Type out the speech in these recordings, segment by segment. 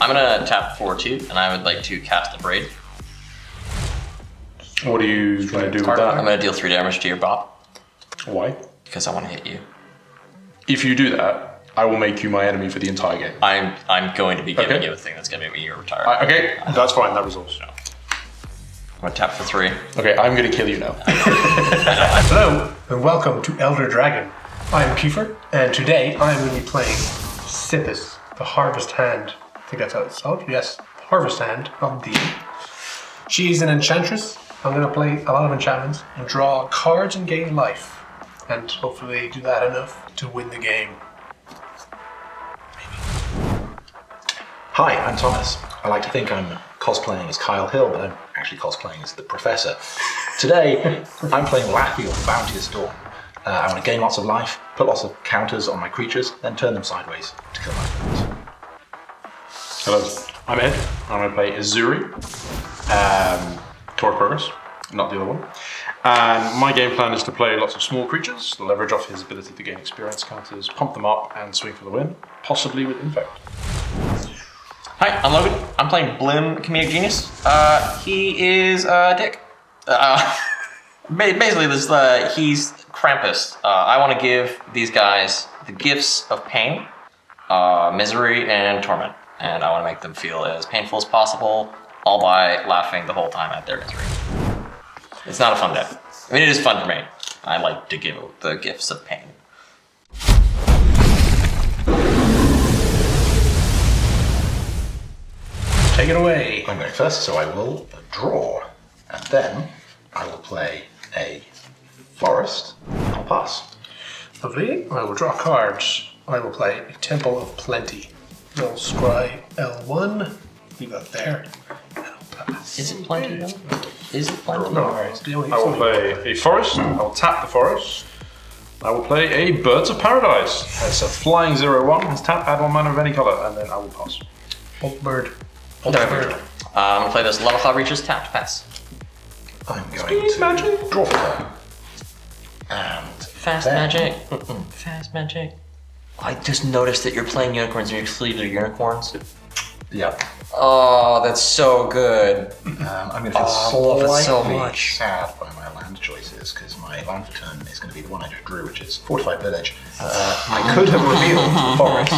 I'm gonna tap 4/2, and I would like to cast a braid. What are you going to do with that? I'm gonna deal 3 damage to your bot. Why? Because I want to hit you. If you do that, I will make you my enemy for the entire game. I'm going to be giving you a thing that's gonna make me retire. Okay, that's fine. That resolves. I'm gonna tap for 3. Okay, I'm going to kill you now. Hello, and welcome to Elder Dragon. I'm Kiefer, and today I'm going to be playing Sythis, the Harvest Hand. I think that's how it's spelled. Yes, Harvest Hand of D. She's an enchantress. I'm going to play a lot of enchantments and draw cards and gain life. And hopefully do that enough to win the game. Hi, I'm Thomas. I like to think I'm cosplaying as Kyle Hill, but I'm actually cosplaying as the Professor. Today, I'm playing Lathiel, Bounteous Dawn. I want to gain lots of life, put lots of counters on my creatures, then turn them sideways to kill my friends. Hello, I'm Ed. I'm going to play Ezuri, Tour of Progress, not the other one. And my game plan is to play lots of small creatures, leverage off his ability to gain experience counters, pump them up, and swing for the win, possibly with Infect. Hi, I'm Logan. I'm playing Blim, Comedic Genius. He is a dick. Basically, he's Krampus. I want to give these guys the gifts of pain, misery, and torment. And I want to make them feel as painful as possible, all by laughing the whole time at their misery. It's not a fun day. I mean, it is fun for me. I like to give the gifts of pain. Take it away. I'm going first, so I will draw, and then I will play a forest. I'll pass. Lovely. I will draw cards. I will play a Temple of Plenty. I'll scry L1. Leave that there. And I'll pass. Is it plenty though? Is it plenty? No, it's the only I will play a forest. I will tap the forest. I will play a Birds of Paradise. It's a flying 0/1. Has tap, add 1 mana of any color, and then I will pass. Bolt bird. I'm gonna play this Level Cloud Reaches, tap to pass. I'm going to draw for turn. And Fast then- magic. Fast magic. I just noticed that you're playing unicorns and your sleeves are unicorns. Yeah. Oh, that's so good. I'm going to feel I love it so slightly much. sad by my land choices, because my land for turn is going to be the one I just drew, which is Fortified Village. I could have revealed the forest.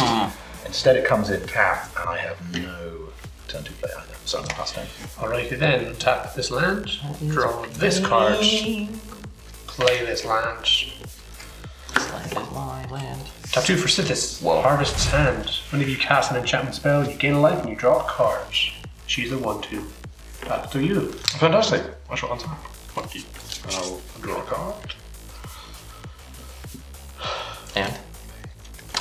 Instead it comes in tap, and I have no turn to play either, so I'm going to pass turn. Alrighty then, tap this land, draw this card, play this land. This land is my land. Tap 2 for Sythis. Whoa. Harvest's Hand. Whenever you cast an enchantment spell, you gain a life and you draw a card. She's a 1/2. Back to you. Fantastic. I shall answer. Thank you. And I will draw a card. And?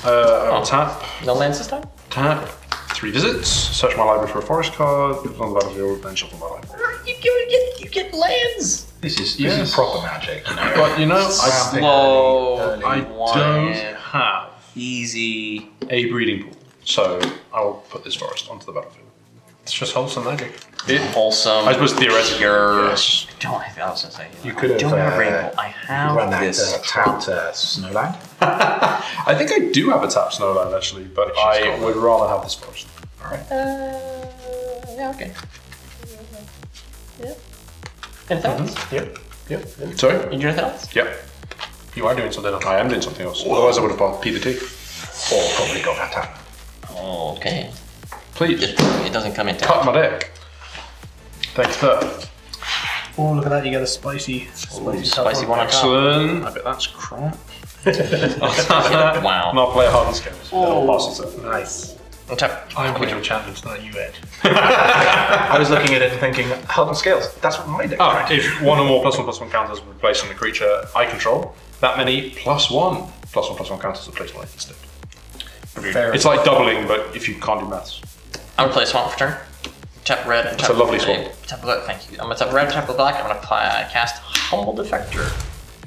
I will tap. No lands this time? Tap. 3 visits. Search my library for a forest card. Put it on the battlefield, then shuffle my library. You get lands! This is proper magic, you know. But you know, Slow. I don't have Easy. a breeding pool, so I will put this forest onto the battlefield. It's just wholesome magic. Wholesome. I suppose theoretically, Yes. yes. Don't I was gonna say. You could have don't have rainbow. I run have that this. tapped Snowland. I think I do have a tap snowland actually, but I would rather have this forest. Alright. Yeah, okay. Yeah. Anything else? Yep. Sorry? You do anything else? Yep. You are doing something else. I am doing something else. Otherwise I would have bought P2T. Or probably got that tap. Okay. Please, It doesn't come in cut tap. my deck. Thanks for that. Oh, look at that. You got a spicy Spicy one on top. Excellent. I bet that's crap. Wow. Not play a hard scales. I'll pass it. Nice. On tap. I'm playing enchantments, not you, Ed. I was looking at it and thinking, Hardened Scales, that's what my deck Ah, if 1 or more +1/+1 counters were placed on the creature I control, that many +1/+1 counters are placed on it instead. Fair. It's like doubling, but if you can't do maths. I'm gonna play a swamp for turn. Tap red and tap. a lovely swamp. Tap black. Thank you. I'm gonna tap red, tap black. I'm gonna cast Humble Defector.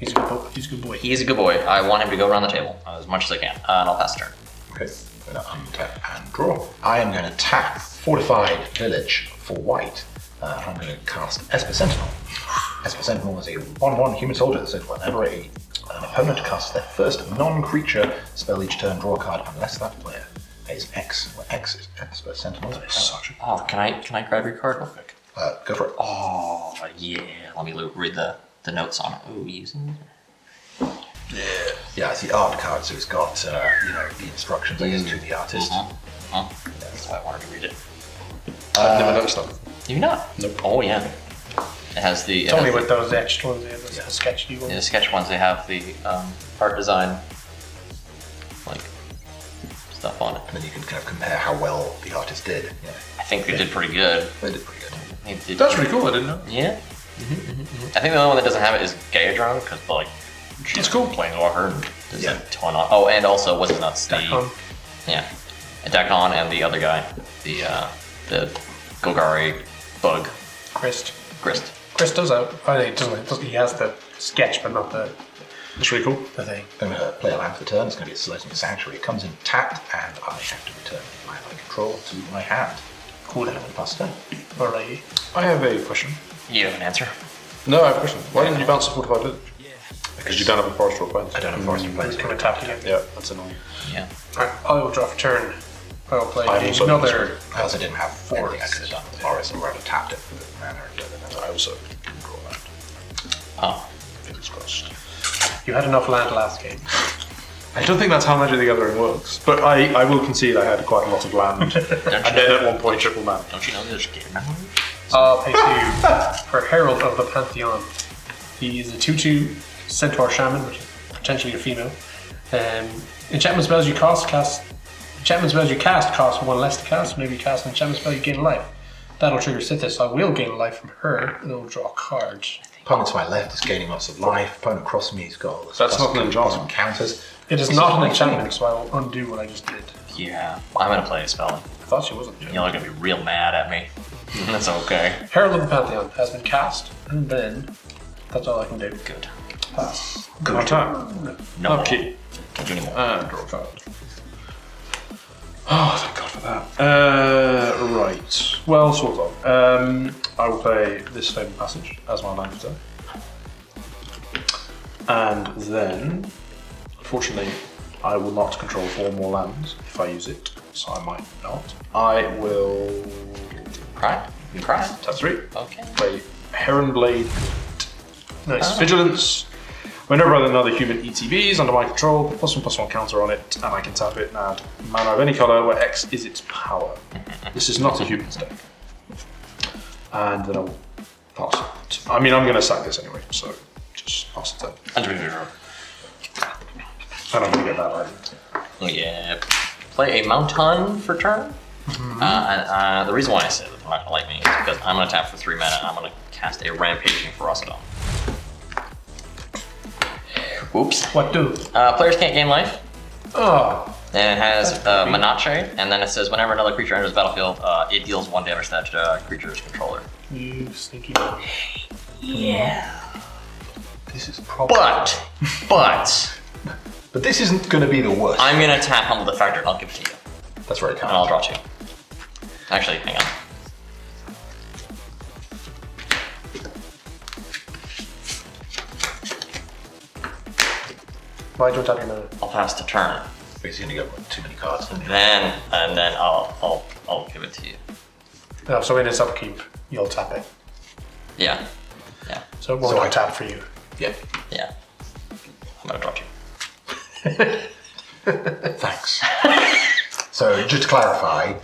He's a good boy. He's a good boy. He's a good boy. I want him to go around the table as much as I can, and I'll pass turn. Okay, I'm going to untap and draw. I am going to tap Fortified Village for white. I'm going to cast Esper Sentinel. Esper Sentinel is a 1/1 human soldier that says whenever an opponent casts their first non-creature spell each turn, draw a card unless that player It's X. Well, X is expert sentinel. Oh, can I grab your card real quick? Go for it. Oh yeah. Let me read the notes on it. Oh, using. Yeah, it's the art card, so it's got the instructions, I guess, to the artist. That's why I wanted to read it. I've never noticed that. Maybe not. Nope. Oh yeah. It has the. It's only with those etched ones, the sketchy ones. Yeah, the sketch ones. They have the art design, like stuff on it. And then you can kind of compare how well the artist did. Yeah, I think they did pretty good. they did pretty good. That's really cool. I didn't know. Yeah. I think the only one that doesn't have it is Gaedron, because like It's cool. playing over and there's Yeah. a ton on. Oh, and also what's nuts? Dakon. Yeah, Dakon and the other guy, the Golgari bug, Grist. Grist. Grist does out. I think it doesn't. He has the sketch, but not the That's really cool. thing. I'm going to play a land for the turn. It's going to be a Celestial Sanctuary. It comes in tapped, and I have to return my land control to my hand. Cool. And pass turn. Alrighty. I have a question. You have an answer? No, I have a question. Why didn't you bounce a fortified village? Because you don't have a forest or plains. I don't have forest planes. It's going to tap again. Yeah, that's annoying. Yeah. Alright, I will draw for turn. I will play I also another. I also didn't have anything I could have done with the forest, or I would have tapped it for the mana. I also didn't draw that. Oh. Fingers crossed. You had enough land last game. I don't think that's how Magic the Gathering works, but I will concede I had quite a lot of land. And then at one point triple mana. Don't you know there's game now? I'll pay 2 for Herald of the Pantheon. He is a 2/2 Centaur Shaman, which is potentially a female. Enchantment spells you cast. Enchantment spells you cast cost 1 less to cast. Whenever you cast an enchantment spell, you gain a life. That'll trigger Sythis. I will gain a life from her, and I'll draw a card. Opponent to my left is gaining lots of life. Opponent across from me has got all this. That's not an enchantment. Some counters. It is not an enchantment, so I will undo what I just did. Yeah. I'm gonna play a spell. I thought she wasn't. Y'all are gonna be real mad at me. That's okay. Herald of the Pantheon has been cast, and then that's all I can do. Good. Pass. Good time. No more. Upkeep. Can't do anymore. And draw a card. Oh, thank God for that. Right. Well, sort of. I will play this Fabled Passage as my land return. And then, unfortunately, I will not control 4 more lands if I use it, so I might not. I will Cry? You cry? tap 3. Okay. Play Heron Blade. Nice. Vigilance. Whenever another human ETB is under my control, +1/+1 counter on it, and I can tap it and add mana of any color where X is its power. This is not a human's deck. And then I'll pass it. I mean, I'm going to sack this anyway, so just pass it then. And I'm going to get that right. Oh yeah. Play a Mountain for turn. And the reason why I said that they're not gonna like me is because I'm gonna tap for 3 mana and I'm gonna cast a Rampaging Ferocidon. Whoops. What do? Players can't gain life. Oh. And it has Menache, and then it says whenever another creature enters the battlefield, it deals 1 damage to that creature's controller. You sneaky boy. Yeah. This is probably. But this isn't going to be the worst. I'm gonna tap on the factor and I'll give it to you. That's very kind. And I'll draw 2. Actually, hang on. Why don't tap your mana? I'll pass the turn. He's going to go with too many cards. Isn't he? Then I'll give it to you. Oh, so in its upkeep, you'll tap it. Yeah. Yeah. So it won't So I- tap for you. Yeah. Yeah. I'm gonna drop you. Thanks. So just to clarify,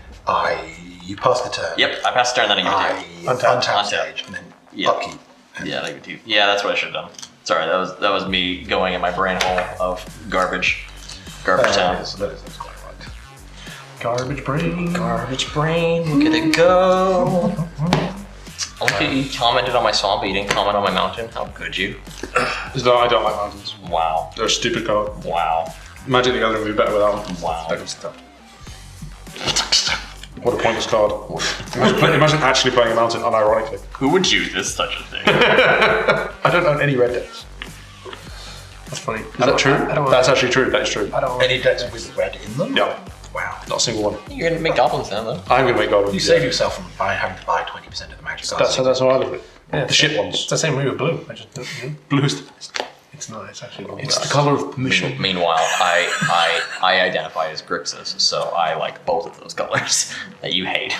you pass the turn. Yep, I passed the turn, then I give it to you. I Untap. untap stage and then Yeah. upkeep. Yeah, I give it to you. Yeah, that's what I should have done. Sorry, that was me going in my brain hole of garbage. Garbage town. That's quite right. Garbage brain. Garbage brain, look at it go. Okay, you commented on my swamp, but you didn't comment on my mountain. How could you? No, I don't like mountains. Wow. They're a stupid card. Wow. Magic the Gathering would be better without them. Wow. What a pointless card. Imagine actually playing a mountain unironically. Who would choose such a thing? I don't own any red decks. That's funny. Is that true? I don't That's actually true. That is true. I don't Any decks with red in them? Yeah. Wow. Not a single one. You're gonna make goblins now, though. I'm going to make goblins. You save yourself from having to buy 20% of the magic cards. That's how I look at it. Yeah, The shit It's ones. the same way with blue. I just don't. Blue's the best. It's not. It's actually. It's the color of permission. Meanwhile, I identify as Grixis, so I like both of those colors that you hate.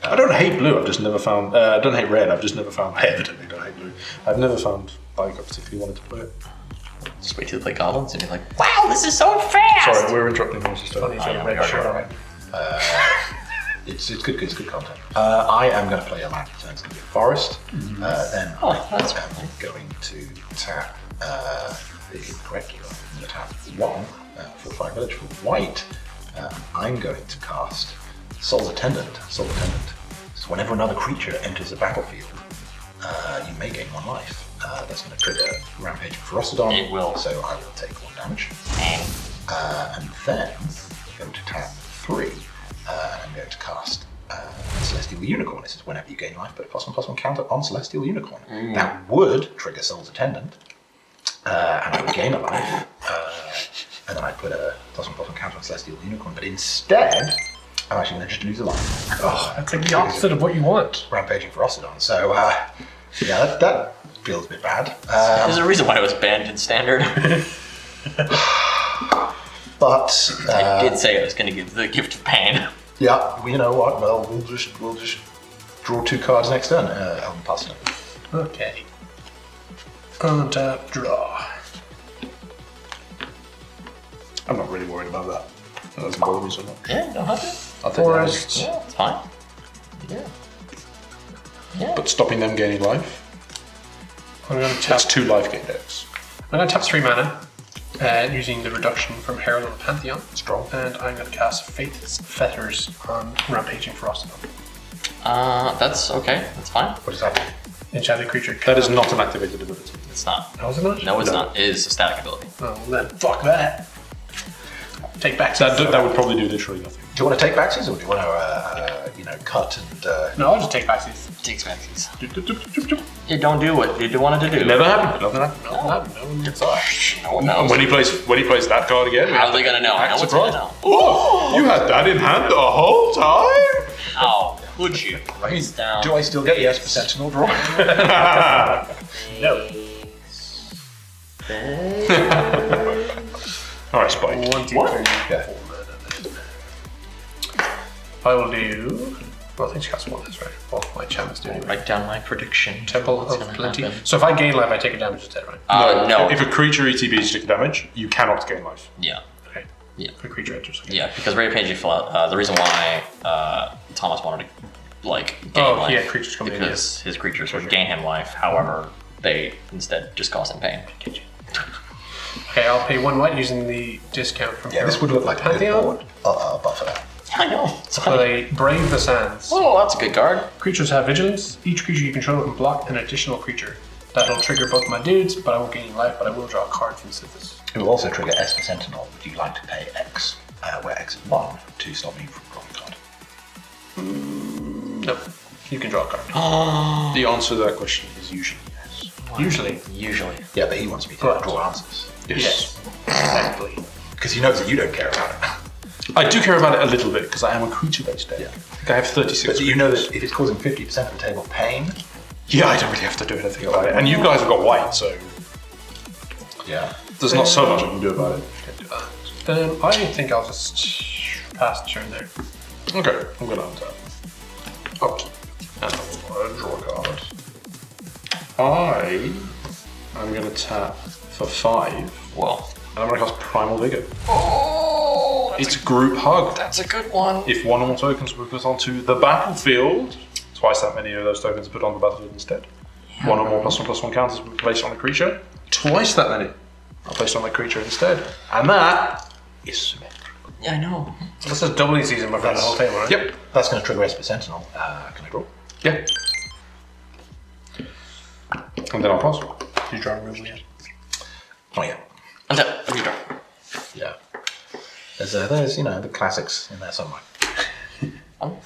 I don't hate blue. I've just never found. I don't hate red. I've just never found. I evidently don't hate blue. I've never found like I particularly wanted to play it. Just wait till they play goblins and you're like, wow, this is so fast! Sorry, we're interrupting Moses. Funny, I know, red you're shirt. right. It's good content. I am going to play a land, so it's going to be a forest. Then that's I'm going to tap correctly. I'm going to tap 1 for 5 village. For white, I'm going to cast Soul's Attendant. Soul's Attendant. So whenever another creature enters the battlefield, you may gain 1 life. That's going to trigger Rampage and Ferocidon. It will. So I will take 1 damage. And And then I'm going to tap 3. I'm going to cast Celestial Unicorn. This is whenever you gain life, put a +1/+1 counter on Celestial Unicorn. That would trigger Soul's Attendant, and I would gain a life. And then I put a +1/+1 counter on Celestial Unicorn. But instead, I'm actually going to just lose a life. Oh, that's like the opposite of what you want. Rampaging Ferocidon. So, yeah, that feels a bit bad. there's a reason why it was banned in Standard. But I did say I was going to give the gift of pain. yeah, well, you know what? Well, we'll just draw 2 cards next turn. Elven Pastor. Okay. Untap, draw. I'm not really worried about that. That doesn't bother me so much. Yeah, don't have to. I'll take Forest. Yeah, it's fine. Yeah. that. But stopping them gaining life. I'm going to tap. That's 2 life gain decks. I'm going to tap 3 mana, using the reduction from Herald of the Pantheon. Strong. And I'm going to cast Faith's Fetters on Rampaging Ferocidon. That's okay. That's fine. What is that? Enchanted creature. That is not an activated ability. It's not. How is it not? No, it's not. It is a static ability. Oh, well then, fuck that. Take back. That would probably do literally nothing. Do you want to take backsies or do you want to, cut and... No, I'll just take backsies. Takes backsies. Doop, doop, doop, doop, doop. You don't do what you wanted to do. Never happened. Nothing happened. No, it's alright. No one knows. When he plays that card again, How are they gonna know? I know what's gonna know. Oh, you had that in hand the whole time. How could you? It's down. Do I still get the Esper Sentinel draw? No. All right, Spike. 1, 2, 3, Okay. 4 mana. I will do. Well, I think she costs 1, that's right. Well, my enchantments do anyway. Write down my prediction. Temple What's of gonna Plenty. happen. So if I gain life, I take a damage instead, right? No. If a creature ETBs take damage, you cannot gain life. Yeah. Okay. Yeah. For creature enters. Okay. Yeah, because Rampaging the reason why Thomas wanted to gain Oh, life he had creatures coming in, because his creatures would gain him life. However, they instead just cause him pain. Okay, I'll pay 1 white using the discount from Yeah, this would look like a good Pantheon. board. Buffer. I know. It's So funny. they Brave the Sands. Oh, that's a good card. Creatures have vigilance. Each creature you control can block an additional creature. That'll trigger both my dudes, but I won't gain life, but I will draw a card from Sythis. It will also trigger Esper Sentinel. Would you like to pay X, where X is 1, to stop me from drawing a card? Nope. You can draw a card. The answer to that question is usually yes. Usually. Usually. Yeah, but he wants me to Correct. draw answers. Yes. Exactly. Because he knows that you don't care about it. I do care about it a little bit because I am a creature-based deck. Yeah. I think I have 36. But you know that if it's causing 50% of the table pain, Yeah, I don't really have to do anything about it. And you guys have got white, so yeah. there's not so much I can do about it. Then I think I'll just pass the turn there. Okay, I'm gonna untap. Upkeep. And I'll draw a card. I'm gonna tap for 5. Well. And I'm gonna cast Primal Vigor. Oh, It's Group Hug. that's a good one. If 1 or more tokens were put onto the battlefield, twice that many of those tokens are put on the battlefield instead. 1 or more +1/+1 counters were placed on a creature. Twice that many are placed on that creature instead. And that is symmetrical. Yeah, I know. This is doubling season, my friend, the whole table, right? Yep. That's going to trigger Esper Sentinel. Can I draw? Yeah. And then I'll pass. You draw a room yet? Not yet. Untap. Redraw. Yeah. There's the classics in there somewhere. Oh.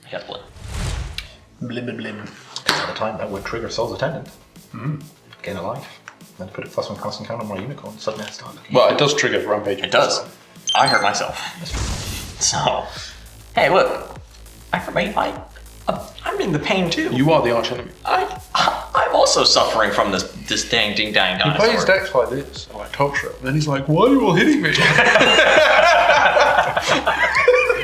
I got Blim. Blim, blim, blim. At the time, that would trigger Soul's Attendant. Gain a life. Then put a +1/+1 count on my unicorn. Suddenly I start looking. Well, it does trigger Rampage. It does. I hurt myself. So, hey, look. I hurt my. I'm in the pain too. You are the arch enemy. I'm also suffering from this dang He dinosaur. plays decks like this, like top shot. Then he's like, "Why are you all hitting me?"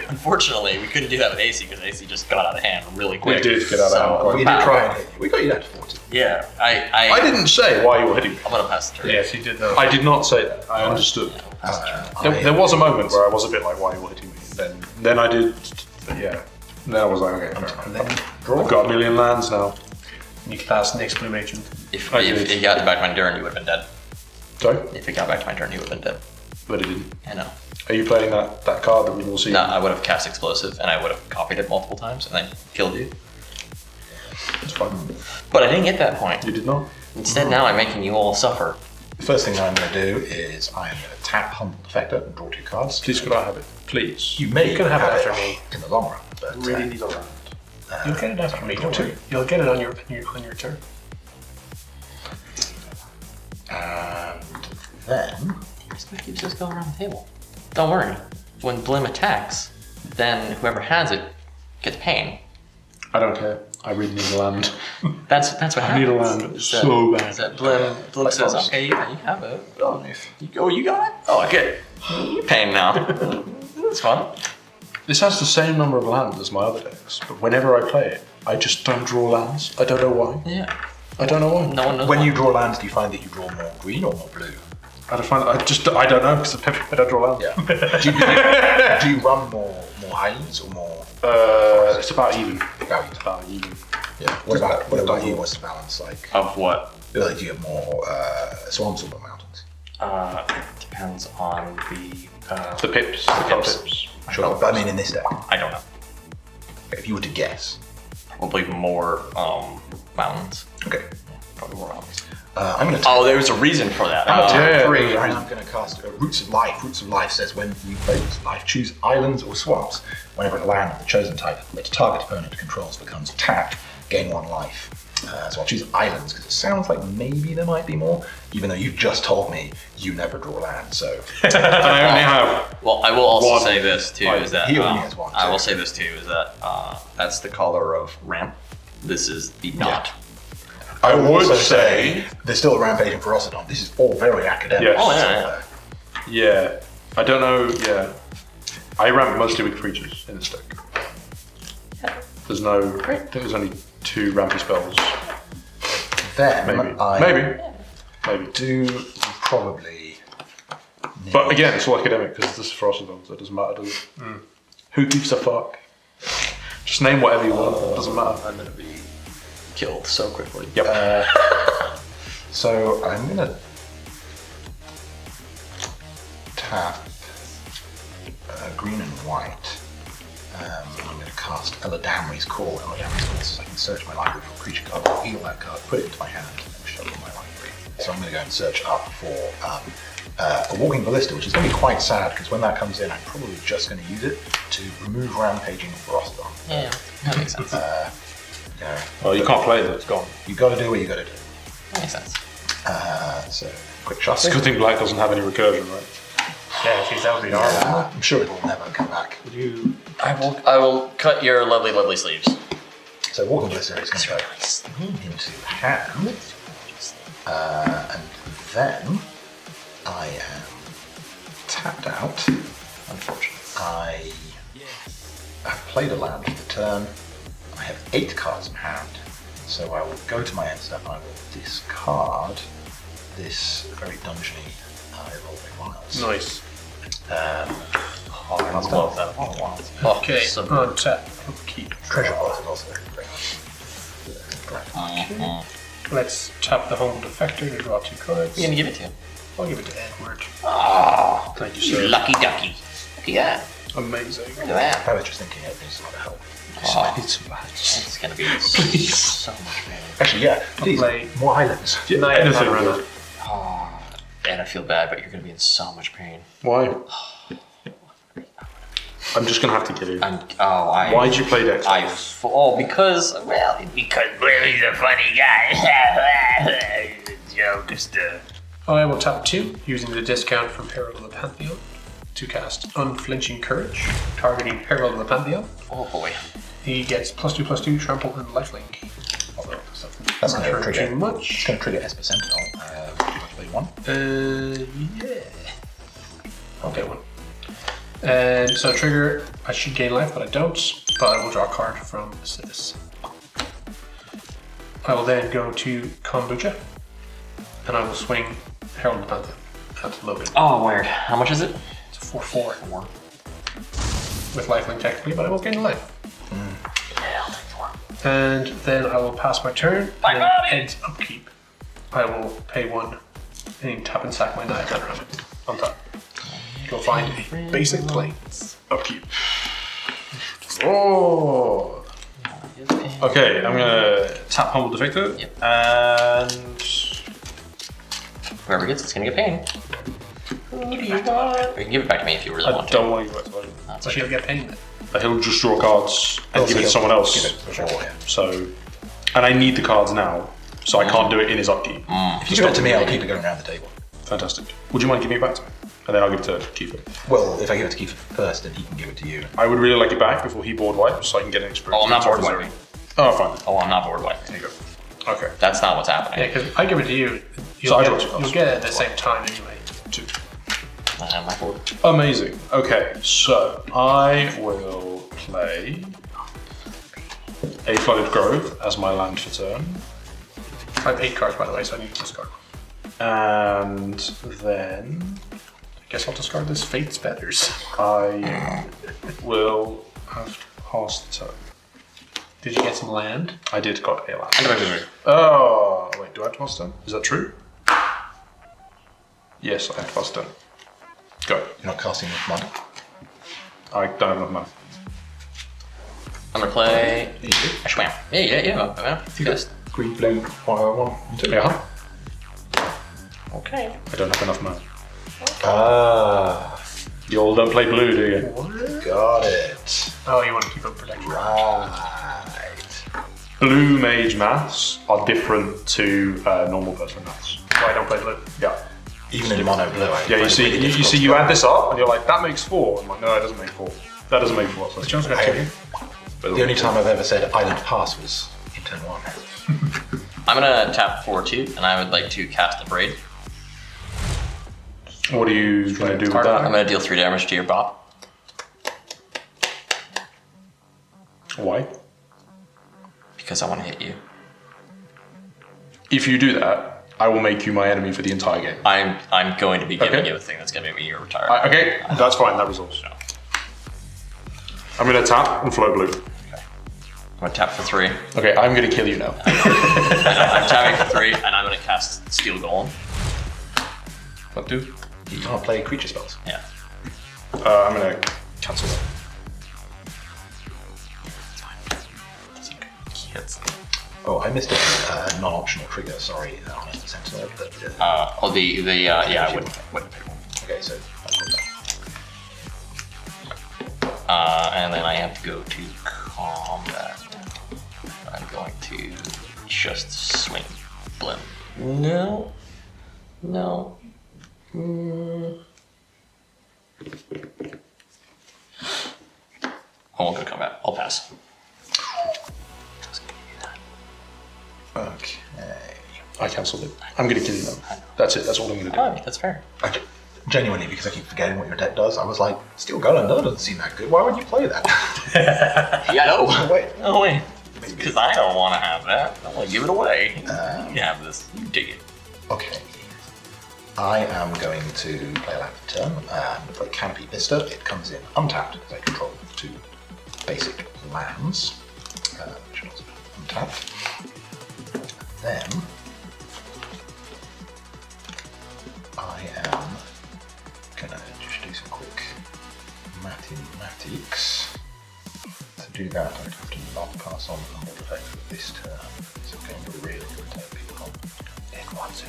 Unfortunately, we couldn't do that with AC because AC just got out of hand really quick. We did get out of hand. We did try and hit you. We got you down to 40. Yeah, I didn't say why you were hitting me. I'm gonna pass the turn. Yes, he did though. I did not say that. I understood. Pass the turn. There was a moment where I was a bit like, "Why are you all hitting me?" Then I did. Yeah. Then I was like, "Okay, fair And enough." then I've got a million lands now. you cast next blue agent. If I it got back to my turn, you would have been dead. Sorry, If it got back to my turn, you would have been dead. but it didn't. I know. Are you playing that card that we will see? No, I would have cast explosive and I would have copied it multiple times and then killed you. It's fine. But I didn't get that point. You did not. Instead, now I'm making you all suffer. The first thing I'm going to do is I'm going to tap Humble Defector and draw 2 cards. Please, could I have it? Please. You may You can have it after it me. in the long run, but need a land. You'll get it after me. Don't worry. You'll get it on your turn. and then This guy keeps just going around the table. Don't worry. When Blim attacks, then whoever has it gets pain. I don't care. I really need a land. That's what I need happens. a land Is so bad. Is that Blim says, okay, yeah, you have it. You got it? Oh, okay. You pain now. That's fun. This has the same number of lands as my other decks, but whenever I play it, I just don't draw lands. I don't know why. Yeah. I don't know why. No one knows when why. you draw lands, do you find that you draw more green or more blue? I don't know because I don't draw lands. Yeah. Do you run more islands or more? It's about even. About It's about even. Yeah. What about you? What's the balance like? Of what? Like, do you have more swamps or more mountains? Depends on The pips. The The pips. pips. Sure. But I mean, in this deck, I don't know. if you were to guess. Probably more mountains. Okay. Probably more mountains. I'm going to. Oh, there's a reason for that. I'm going to yeah. tap 3 and I'm going to cast Roots of Life. Roots of Life says when you play Roots of Life, choose islands or swamps. Whenever a land of the chosen type which target opponent controls becomes tapped, gain 1 life. So I'll choose islands because it sounds like maybe there might be more, even though you've just told me you never draw land. So And I only have. Well, I will also One. say this too, is that He only has 1. I too. will say this too, is that that's the color of ramp. This is the knot. I would also say. there's still a rampaging Ferocidon. This is all very academic. Yes. Oh, yeah, Yeah. I don't know. Yeah. I ramp mostly with creatures in this deck. There's no. I think there's only 2 rampy spells. Then Maybe. I Maybe. do probably. But again, it's all academic because this is Ferocidon, so it doesn't matter, does it? Who gives a fuck? Just name whatever you want. It doesn't matter. I'm gonna be killed so quickly. Yep. So I'm gonna tap green and white. I'm gonna cast Eladamri's Call. Eladamri's Call says I can search my library for a creature card, I'll heal that card, put it into my hand, and shuffle my library. So I'm gonna go and search up for a Walking Ballista, which is gonna be quite sad because when that comes in, I'm probably just gonna use it to remove Rampaging Ferocidon. Yeah, that makes sense. You know, Well, you can't play it. It's gone. you gotta do what you gotta do. That makes sense. So quick It's a shuffle. good thing black doesn't have any recursion, right? Yeah, geez, that would be horrible. I'm sure it will never come back. I will cut your lovely sleeves. So Walking Ballista is going to go into hand, and then I am tapped out. Unfortunately. I have played a land for the turn. I have 8 cards in hand, so I will go to my end step and I will discard this very dungeony Evolving Wilds. Nice. I love that. Oh, Okay, so on tap. Upkeep. Treasure Vault is also very Okay. Let's tap the Humble Defector to draw 2 cards. you're gonna give it to him. I'll give it to Edward. Oh, Thank you, you sir. lucky ducky. Look at that. Amazing. Look at that. I was just thinking it needs a lot of help. Oh. I need some lads. It's gonna be so much pain. Actually, yeah, please, play- more islands. Night Anything Panorama. good. Oh, and I feel bad, but you're gonna be in so much pain. Why? I'm just gonna have to kill you. Why'd you play Dex? Because Blim is a funny guy. Joke, just I will tap 2 using the discount from Peril of the Pantheon. to cast Unflinching Courage, targeting Herald of the Pantheon. Oh boy. He gets +2/+2 trample and lifelink. Although That's not going to sure trigger. too much. It's going to trigger S percentile. Play one. Yeah. I'll get one. And so trigger, I should gain life, but I don't. But I will draw a card from Sythis. I will then go to Kombucha, and I will swing Herald of the Pantheon at Logan. Oh, weird. How much is it? It's a 4/4 with lifelink technically, but I won't gain life. Yeah, I'll take 4. And then I will pass my turn. My and then body! Ends upkeep. I will pay 1 and tap and sack my knife around it on top. Go find a basic planes. Upkeep. Oh. Okay, I'm gonna tap Humble Defector. Yep. And Whoever gets it's gonna get pain. Who do you want? Or you can give it back to me if you really I want to. don't want to give it to him. That's So okay. she'll get pain then. He'll just draw cards and give it to someone else. Give it for sure, yeah. So, and I need the cards now, so I can't do it in his upkeep. If you give it to me, I'll keep it going around the table. Fantastic. Would you mind giving it back to me? And then I'll give it to Kiefer. Well, if I give it to Keith first, then he can give it to you. I would really like it back before he board wipes, so I can get an experience. Oh, I'm not board Zero. wiping. Oh, fine. Oh, I'm not board wiping. There you go. Okay. That's not what's Yeah, happening. because I give it to you. So I You'll, draw 2 cards. you'll get it at the same time anyway. 2. I have my board. Amazing. Okay, so I will play a Flooded Grove as my land for turn. I have 8 cards by the way, so I need to discard one. And then I guess I'll discard this Fate's Betters. I will have to pass the turn. Did you get some land? I did got a land. Anyway, Oh, wait, do I have to pass the turn? Is that true? Yes, I have to pass the turn. Go. You're not casting with money. I don't have enough mana. I'm gonna play Yeah, you do. a Schwam. Yeah. Yes. Green, blue, one, two. Yeah, Okay. I don't have enough mana. Ah, You all don't play blue, do you? got it. Oh, you want to keep up protection. Right. Blue mage maths are different to normal person maths. So I don't play blue. Yeah. Even in mono blue. Yeah, you see, you add this up, and you're like, that makes 4. I'm like, no, it doesn't make 4. That doesn't make 4. So John's got 2. The only time I've ever said Island Pass was in turn 1. I'm gonna tap 4/2, and I would like to cast a braid. What are you going to do with I'm that? gonna deal 3 damage to your bot. Why? Because I want to hit you. If you do that, I will make you my enemy for the entire game. I'm going to be giving Okay. you a thing that's gonna make me retire. Okay, that's fine. That resolves. I'm going to tap and float blue. I'm gonna tap for 3. Okay, I'm going to kill you now. I'm tapping for 3, and I'm gonna cast Steel Golem. What do? You can't play creature spells. Yeah. I'm going to cancel that. Hits. Oh, I missed a non-optional trigger. Sorry, on the Sentinel. Yeah, I wouldn't pick one. Okay, so And then I have to go to combat. I'm going to just swing Blim. No. I won't go combat. I'll pass. okay. I cancelled it. I'm going to kill you now. That's it. That's all I'm going to do. Oh, that's fair. Genuinely, because I keep forgetting what your deck does, I was like, Steel Golem, that doesn't seem that good. Why would you play that? Yeah, no. Wait. No way. Because I don't want to have that. I want to give it away. You have this. You dig it. Okay. I am going to play a land for turn and play Canopy Vista. It comes in untapped because I control 2 basic lands, which are also untapped. Then I am gonna just do some quick mathematics. To do that, I'd have to not pass on the Humble Defector this turn. So I'm going to really irritate people. It wants it.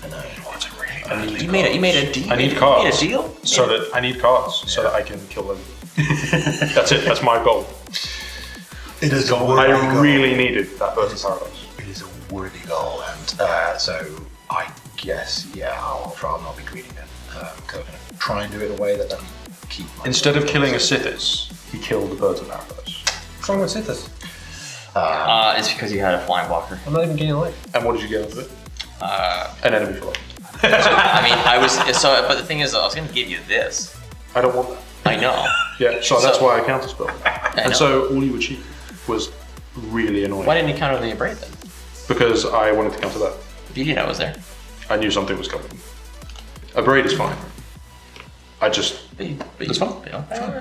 I know. It wants it really badly. You made a deal. I need cards. You made a deal? So that I need cards so that I can kill them. That's it. That's my goal. It is a I really needed that Birth of Paradise. It is a worthy goal, and so I guess, yeah, I'll not be greedy then. I'm going to try and do it in a way that doesn't keep my... Instead of killing a Sythis, he killed the birds of paradise. What's wrong with Sythis? It's because you had a flying blocker. I'm not even getting life. And what did you get out of it? An enemy for life. I mean, I was but the thing is, I was going to give you this. I don't want that. I know. Yeah, so that's why I counterspell. know. And so all you achieved was really annoying. Why didn't you counter the abrade then? Because I wanted to counter that. You didn't know it was there. I knew something was coming. A braid is fine. I just... It's fine.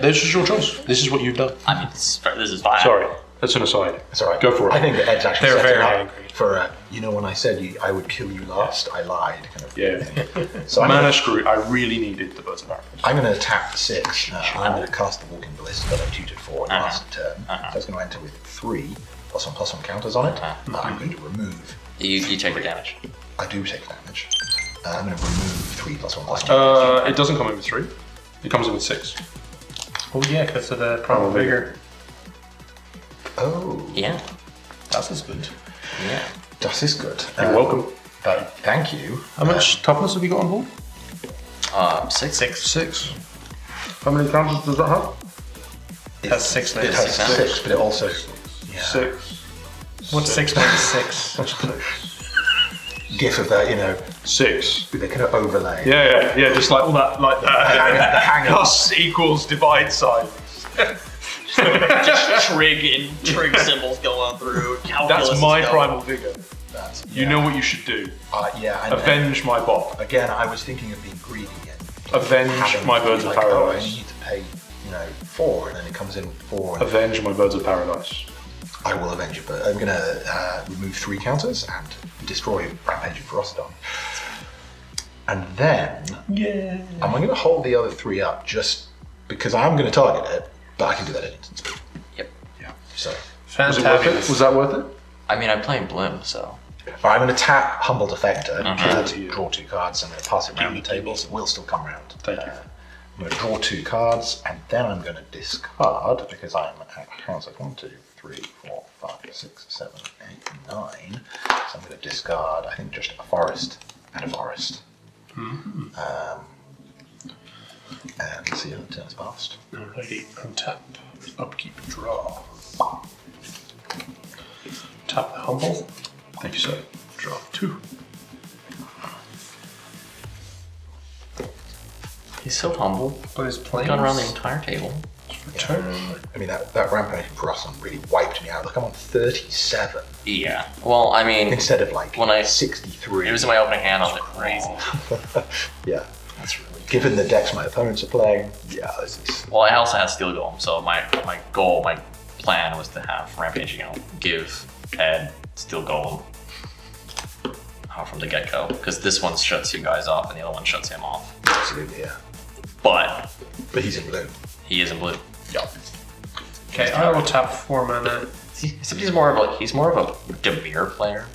This is your choice. This is what you've done. I mean, this is fine. Sorry, that's an aside. It's alright. Go for it. I think that Ed's actually They're set it very up angry. for, when I said I would kill you last, I lied. Kind of Yeah. thing. So Mana screw, I really needed the birds of paradise. I'm going to tap 6. I'm going to cast the Walking Ballista that I tutored for last turn. So it's going to enter with 3 +1/+1 counters on it. I'm going to remove. You take the damage. I do take damage. I'm going to remove 3 +1/+1. It doesn't come in with 3. It comes in with 6. Oh yeah, because of the primal vigor. Oh, Yeah. That is good. Yeah. that is good. You're welcome. Thank you. How much toughness have you got on board? 6. 6. How many counters does that have? It has 6 It legs. has 6, but it also... Yeah. 6. What's 6 minus 6? GIF of that, 6. with a kind of overlay. Yeah, just like all that, like The hang plus equals divide side. Just trig symbols going through. That's my primal vigor. That's, You know what you should do. and Avenge my bot. again, I was thinking of being greedy and Avenge having my it birds be of like, oh, I paradise. need to pay, 4, and then it comes in with 4. And Avenge my birds of paradise. I will avenge it, but I'm going to remove 3 counters and destroy Rampaging Ferocidon. And then I'm going to hold the other 3 up just because I'm going to target it, but I can do that at instant speed. Yep. Yeah. So Fantastic. Was that worth it? I mean, I'm playing Blim, so. I'm going to tap Humble Defector, to you. draw 2 cards, I'm going to pass it around the table, so it will still come around. Thank you. I'm going to draw 2 cards, and then I'm going to discard because I'm at counts like 1, 2, 3, 4, 5, 6, 7, 8, 9. So I'm going to discard, I think, just a forest and a forest. And see how the turn's passed. Alrighty, untap, upkeep, draw. Tap the humble, Thank you, sir. draw 2. He's so humble. But his planes. Gone around the entire table. Return. I mean, that Rampaging Ferocidon really wiped me out. Look, I'm on 37 Yeah. Well, I mean, instead of like When I- 63. it was in my opening hand. I was like, crazy. Yeah. That's really good. Given the decks my opponents are playing, this is... Well, I also had Steel Golem, so my plan was to have Rampage, give Ed Steel Golem from the get-go, because this one shuts you guys off and the other one shuts him off. Absolutely, yeah. But But he's in blue. he is in blue. Yeah. Okay, I will tap 4 mana. Except he's more of a Demir player.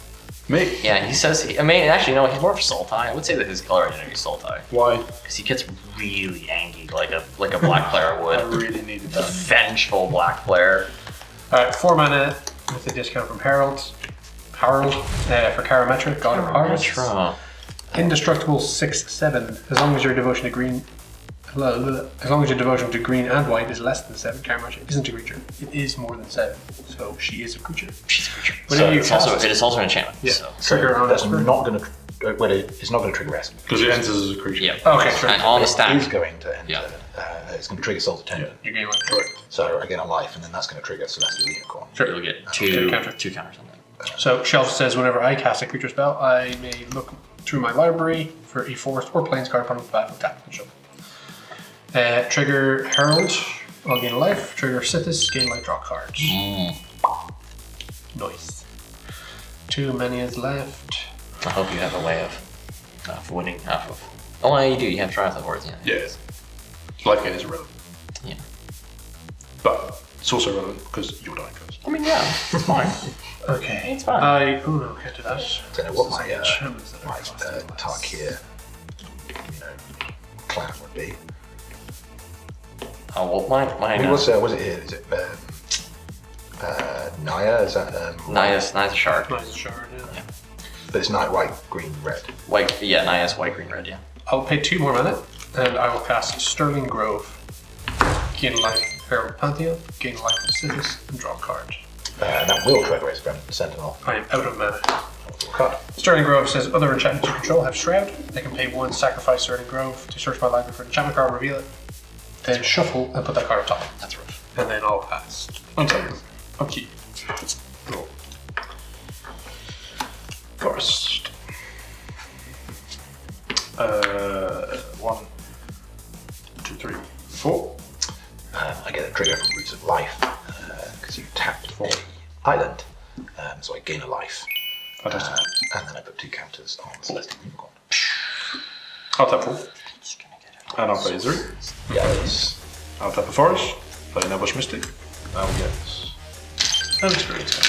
Me? Yeah, he says. Actually, no, he's more of a Sultai. I would say that his color identity is Sultai, Why? because he gets really angry, like a black player I would. really needed that. Vengeful black player. Alright, 4 mana with a discount from Harold, for Karametra, God of Harvest. Indestructible 6/7. As long as your devotion to green and white is less than 7, Karametra isn't a creature. It is more than 7, so she is a creature. She's a creature. Whenever you It is also an enchantment. Yeah. So. Trigger on That's Esper. not going to... it's not going to trigger Esper. Because it enters as a creature. Yeah. Okay, sure. And on the It stack. is going to enter... Yeah. it's going to trigger Soul's Attendant. You gain 1. Correct. So I gain a life, and then that's going to trigger Celestial Unicorn. Sure. You'll get Two two counter. counters on that. So Shelf says whenever I cast a creature spell, I may look through my library for a forest or plains card upon the battlefield, tap and shuffle. Trigger Herald, I'll gain a life. Trigger Sythis, gain life, draw cards. Nice. 2 manias left. I hope you have a way of winning half of. Oh, yeah, you do. You have Triumph of Words, yeah. Yes. Life gain is irrelevant. Yeah. But it's also relevant because you're dying first. I mean, yeah, it's fine. Okay. It's fine. No, get to that. I don't know what my Enchantments that are my costing less. Tarkir, clan would be. Oh, well, mine. Was it here? Is it Naya? Is that Naya's a shark. Nice shard, yeah. But it's night white, green, red. White, yeah, Naya's white, green, red, yeah. I'll pay 2 more mana And I will cast Sterling Grove. Gain life Herald Pantheon, gain life from Sythis, and draw a card. That will trigger his Sentinel. I am out of mana. Card. Sterling Grove says other enchantments you control have Shroud. I can pay 1, sacrifice Sterling Grove to search my library for an enchantment card, reveal it, then shuffle and put that card on top. That's rough. And then I'll pass. Okay. Okay. Roll. First. 1, 2, 3, 4. I get a trigger from Roots of Life because you tapped an island, so I gain a life. Fantastic. And then I put 2 counters on Celestial Unicorn. I'll tap 4. And I'll play Ezuri. Yes. I'll tap a Forest. Play an Ambush Mystic. I'll get an experience.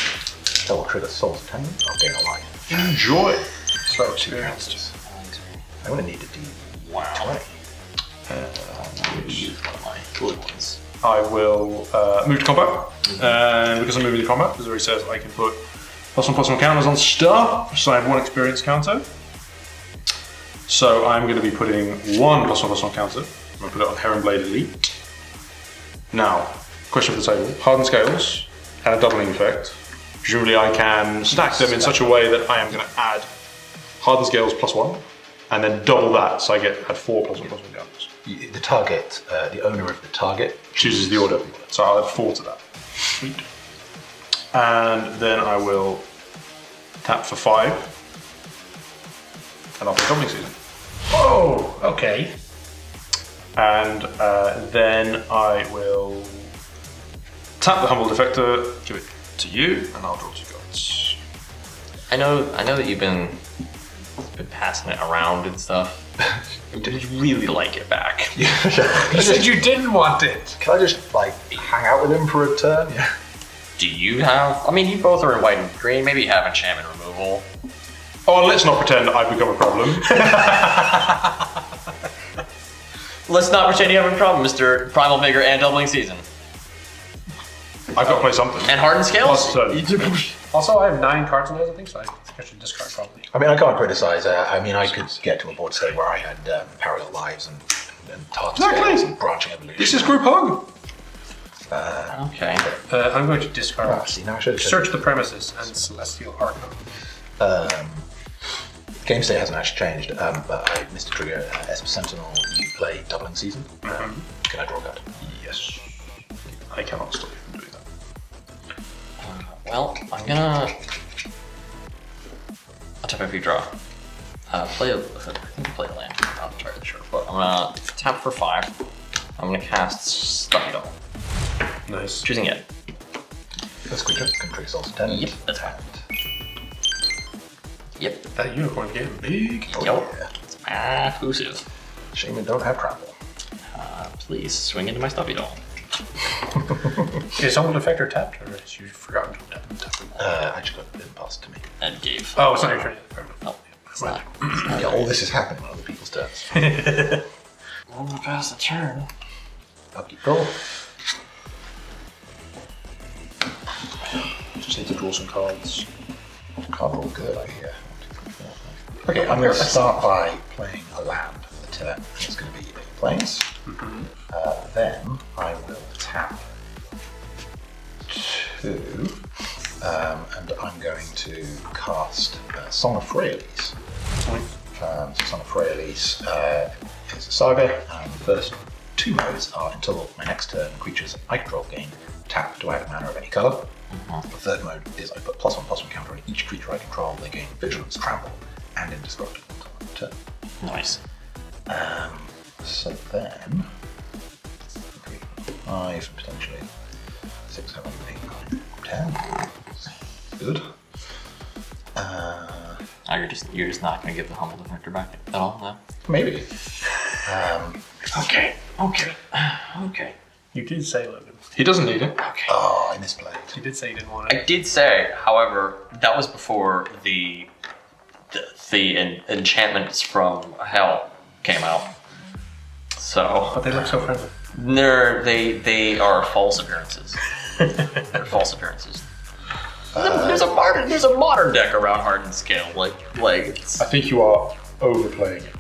Double trigger Soul's Attendant. I'll gain a life. Enjoy. So 2 counters. I'm going to need to do Wow. 20. Use one of my good ones. I will move to combat. And because I'm moving to combat, Ezuri says I can put +1/+1 counters on stuff. So I have 1 experience counter. So I'm going to be putting 1 +1/+1 counter. I'm going to put it on Heron Blade Elite. Now, question for the table. Hardened Scales and a doubling effect. Presumably I can stack them in such a way that I am going to add Hardened Scales +1 and then double that, so I add 4 +1/+1 counters. The target, the owner of the target Chooses the order. So I'll add 4 to that. Sweet. And then I will tap for 5. And I'll play Doubling Season. oh, okay. And then I will tap the Humble Defector, give it to you, and I'll draw 2 cards. I know that you've been passing it around and stuff. Did you really like it back? You said you didn't want it. Can I just like hang out with him for a turn? Yeah. Do you have? I mean, you both are in white and green. Maybe you have enchantment removal. Oh, let's not pretend I've become a problem. Let's not pretend you have a problem, Mr. Primal Vigor and Doubling Season. I've got to play something. And Hardened Scales? Plus, Also, I have 9 cards in those, I think, so I think I should discard probably. I mean, I can't criticize. I mean, I could get to a board state where I had parallel lives and target Exactly. scales and branching evolution. this is group hug. Okay. I'm going to discard Ah, see, now I should have Search the Premises and Celestial Arcanum. Game state hasn't actually changed, but I missed a trigger. Esper Sentinel, you play Doubling Season. Can I draw a card? Yes. I cannot stop you from doing that. Well, I'm gonna. I'll tap every draw. I think you play a land. I'm not entirely sure, but I'm gonna tap for 5. I'm gonna cast Stuffy Doll. Nice. Choosing it. First creature, can trigger Soul's Attendant. Yep, that's fine. Yep. That unicorn getting big. Oh, Yup. yeah. It's massive. Shame we don't have trample. Please swing into my Stuffy Doll. Is Humble Defector tapped, or has you forgotten to tap? I just got it passed to me. And gave. Oh, it's not your turn yet. Fair enough. No, it's not. Yeah, all this is happening on other people's turns. I'm gonna pass the turn. Upkeep roll. Just need to draw some cards. Card roll good, I hear. Okay, I'm going to start by playing a land for the turn. It's going to be a plains. Then I will tap 2, and I'm going to cast Song of Freyalise. So Song of Freyalise is a saga, and the first 2 modes are until my next turn, creatures I control gain tap to add a mana of any colour. The third mode is I put +1/+1 counter on each creature I control. They gain Vigilance, Trample, and Indestructible until end of turn. Nice. So then, 3, 5, potentially 6, 7, 8, 9, 10. Good. Oh, you're just not gonna give the Humble Defector back at all, no? Maybe. Okay. Okay. You did say, Logan. He doesn't need it. Okay. Oh, I misplayed. You did say you didn't want I it. did say, however, that was before the enchantments from Hell came out. So But they look so friendly. they are false appearances. They're false appearances. There's a modern deck around Hardened Scale. Like it's, I think you are overplaying it.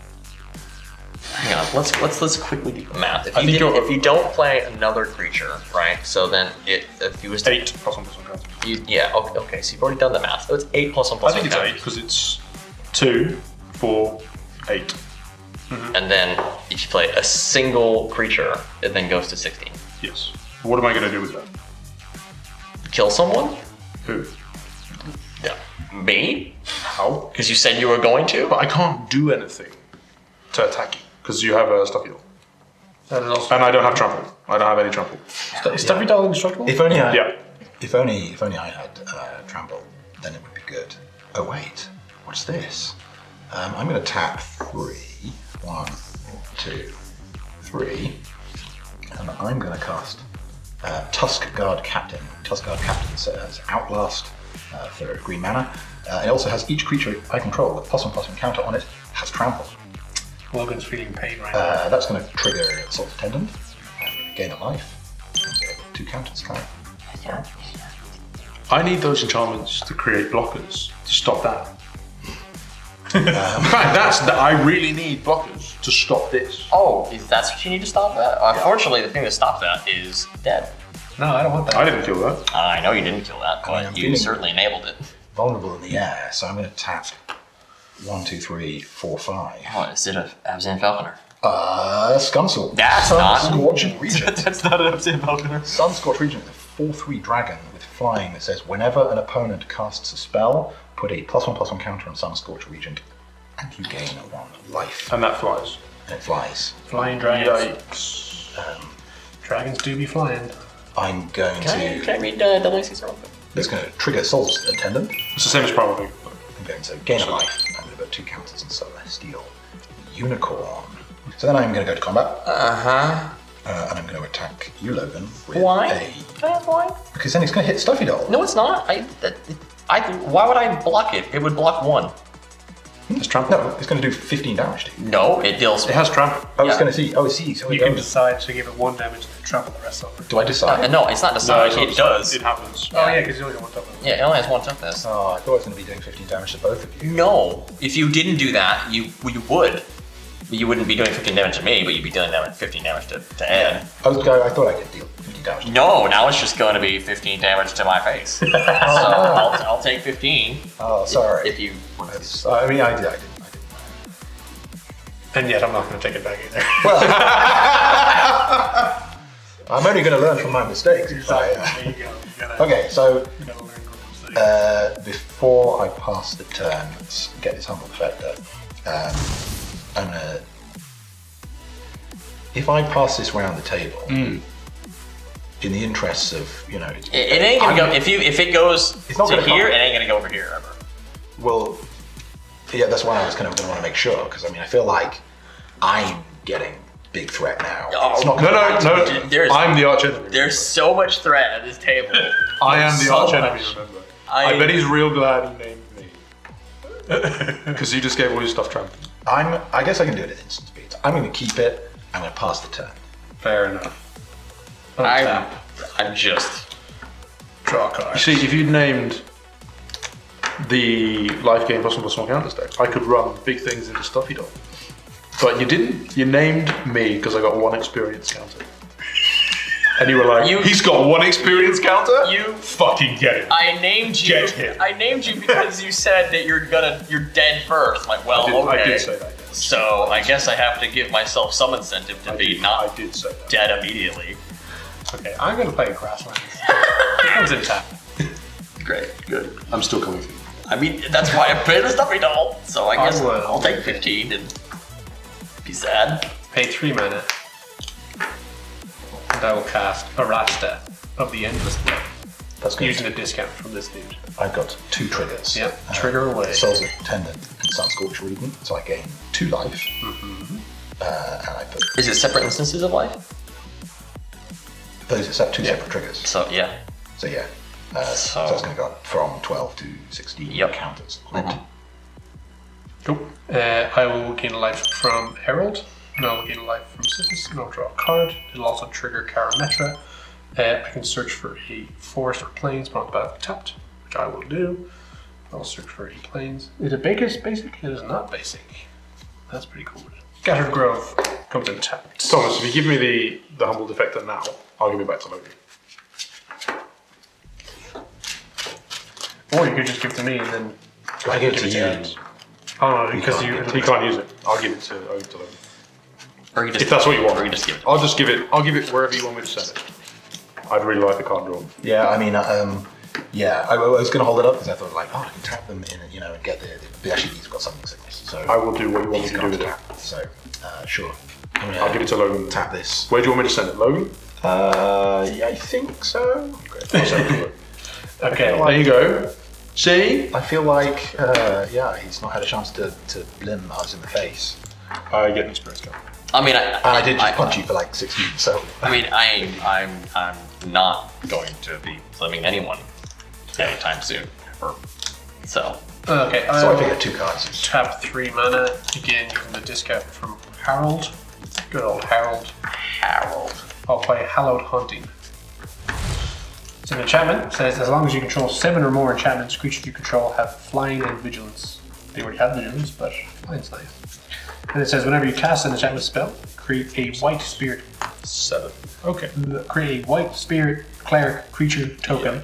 hang on. Let's quickly do the math. I think If you don't play another creature, right? So then if you was to 8 plus 1 plus 1 counter. yeah. Okay. So you've already done the math. So it's 8 plus 1 plus I think 1 it's 8 because it's 2, 4, 8. And then if you play a single creature, it then goes to 16. Yes. What am I going to do with that? Kill someone? Who? Yeah. Me? How? Because you said you were going to? But I can't do anything to attack you because you have a Lathiel. That is also. And I don't have trample. I don't have any trample. Is Stuffy Doll indestructible? If only I. Yeah. If only I had trample, then it would be good. Oh wait, what's this? I'm going to tap 3. 1, 2, 3, and I'm going to cast Tusk Guard Captain. Tusk Guard Captain says Outlast for green mana. It also has each creature I control with +1/+1 counter on it has trample. Logan's feeling pain right now. That's going to trigger Assault Attendant, gain a life, and get 2 counters coming. I need those enchantments to create blockers to stop that. In fact, I really need blockers to stop this. Oh, that's what you need to stop that? Unfortunately, the thing that stops that is dead. No, I don't want that. I didn't kill that. I know you didn't kill that, I am but you feeling- certainly enabled it. Vulnerable in the air, so I'm going to tap 1, 2, 3, 4, 5. Oh, is it a Abzan Falconer? Skunsel. That's not. Sunscorched Regent. That's not an Abzan Falconer. Sunscorched Regent is a 4/3 dragon with flying that says whenever an opponent casts a spell, put a +1/+1 counter on Sunscorched Regent, and you gain 1 life. And that flies. And it flies. Flying dragons. Yikes. Dragons do be flying. I'm going Can to. I read WC's real quick? It's going to trigger Soul's Attendant. It's the same as probably. I'm going to gain a life. I'm going to put 2 counters on Celestial Unicorn. So then I'm going to go to combat. And I'm going to attack you, Logan. With Why? Why? Because then it's going to hit Stuffy Doll. No, it's not. Why would I block it? It would block 1. It's trample. No, it's going to do 15 damage to you. No, it deals. It has trample. I was Yeah. going to see. Oh, I see. So You can decide to give it 1 damage and trample the rest over. do I decide? No, it's not decided. it's It does. It happens. Oh yeah, because you only got 1 toughness. Yeah, it only has 1 toughness. Oh, I thought I was going to be doing 15 damage to both of you. No, if you didn't do that, you would. You wouldn't be doing 15 damage to me, but you'd be dealing 15 damage to Ed. I thought I could deal 15 damage to No, now it's just going to be 15 damage to my face. So I'll take 15 Oh, sorry. if you. I mean, I did. And yet I'm not going to take it back either. Well, I'm only going to learn from my mistakes. There you go. You gotta, Okay, so you gotta learn from mistakes. before I pass the turn, let's get this humble defector. I'm gonna. If I pass this round the table, in the interests of It ain't gonna go. If it goes It's not to gonna here, come. it ain't gonna go over here ever. well, yeah, that's why I was kind of going to want to make sure because I feel like I'm getting big threat now. Oh, It's not No, gonna no, be- no. There's- I'm the arch enemy. There's so much threat at this table. I am the so arch enemy, much. remember. I bet he's real glad he named me. Because you just gave all your stuff trample. I guess I can do it at instant speed. I'm going to keep it. I'm going to pass the turn. Fair enough. I'm just. Draw a card. You see, if you'd named the life gain +1/+1 counter deck, I could run big things into Stuffy Doll. But you didn't. You named me because I got 1 experience counter. And you were like, he's got 1 experience counter? You fucking get it. I named you. Get him. I named you because you said that you're dead first. I'm like, well, okay. I did say that, yes. So I guess I have to give myself some incentive to be not I did say that. dead immediately. Okay, I'm going to play Grasslands. It comes in tap. Great, good. I'm still coming through. I mean, that's why I played the Stuffy Doll. So I guess will. I'll take 15 and be sad. Pay 3 mana. And I will cast Arasta of the Endless Blade. That's good. Using a discount from this dude. I've got 2 triggers. Yep, trigger away. Soul's Attendant and Sunscorched Regent, so I gain 2 life. And I put Is it separate instances of life? those are 2 separate triggers. So yeah. So yeah. So it's going to go up from 12 to 16 Yep. counters. Cool. I will gain a life from Herald, and I will gain a life from Sythis, and I'll draw a card. It'll also trigger Karametra. I can search for a forest or plains, but on the battlefield tapped, which I will do. I'll search for a plains. Is it basic? It is not basic. That's pretty cool. Scattered Grove. Comes in tapped. Thomas, if you give me the humble defector now, I'll give it back to Logan. Or you could just give it to me and then. I give it to you. Ed. Oh no, because you. He can't use it. I'll give it to Logan. Or you just, If that's what you want. Or you just give it. I'll just give it. I'll give it wherever you want me to send it. I'd really like the card drawn. Yeah, I mean, yeah, I was going to hold it up because I thought, like, oh, I can tap them in, you know, and get but actually, these have got something sickness. So I will do what you want me these to do with it. tap. So, sure. I'll give it to Logan. Tap this. Where do you want me to send it, Logan? Yeah, I think so. Great. I'll send it to Logan. Okay. There you go. See? I feel like, yeah, he's not had a chance to blim us in the face. I get an experience card. I mean, I did just punch you for like 6 feet, so. I mean, I'm not going to be blaming anyone anytime soon. So. Okay. So I figured 2 cards. Tap 3 mana. Again, using the discount from Harold. Good old Harold. I'll play Hallowed Haunting. It's an enchantment. It says as long as you control 7 or more enchantments, creatures you control have flying and vigilance. They already have vigilance, but flying's nice. And it says whenever you cast an enchantment spell, create a white spirit. 7. Okay. Create a white spirit cleric creature token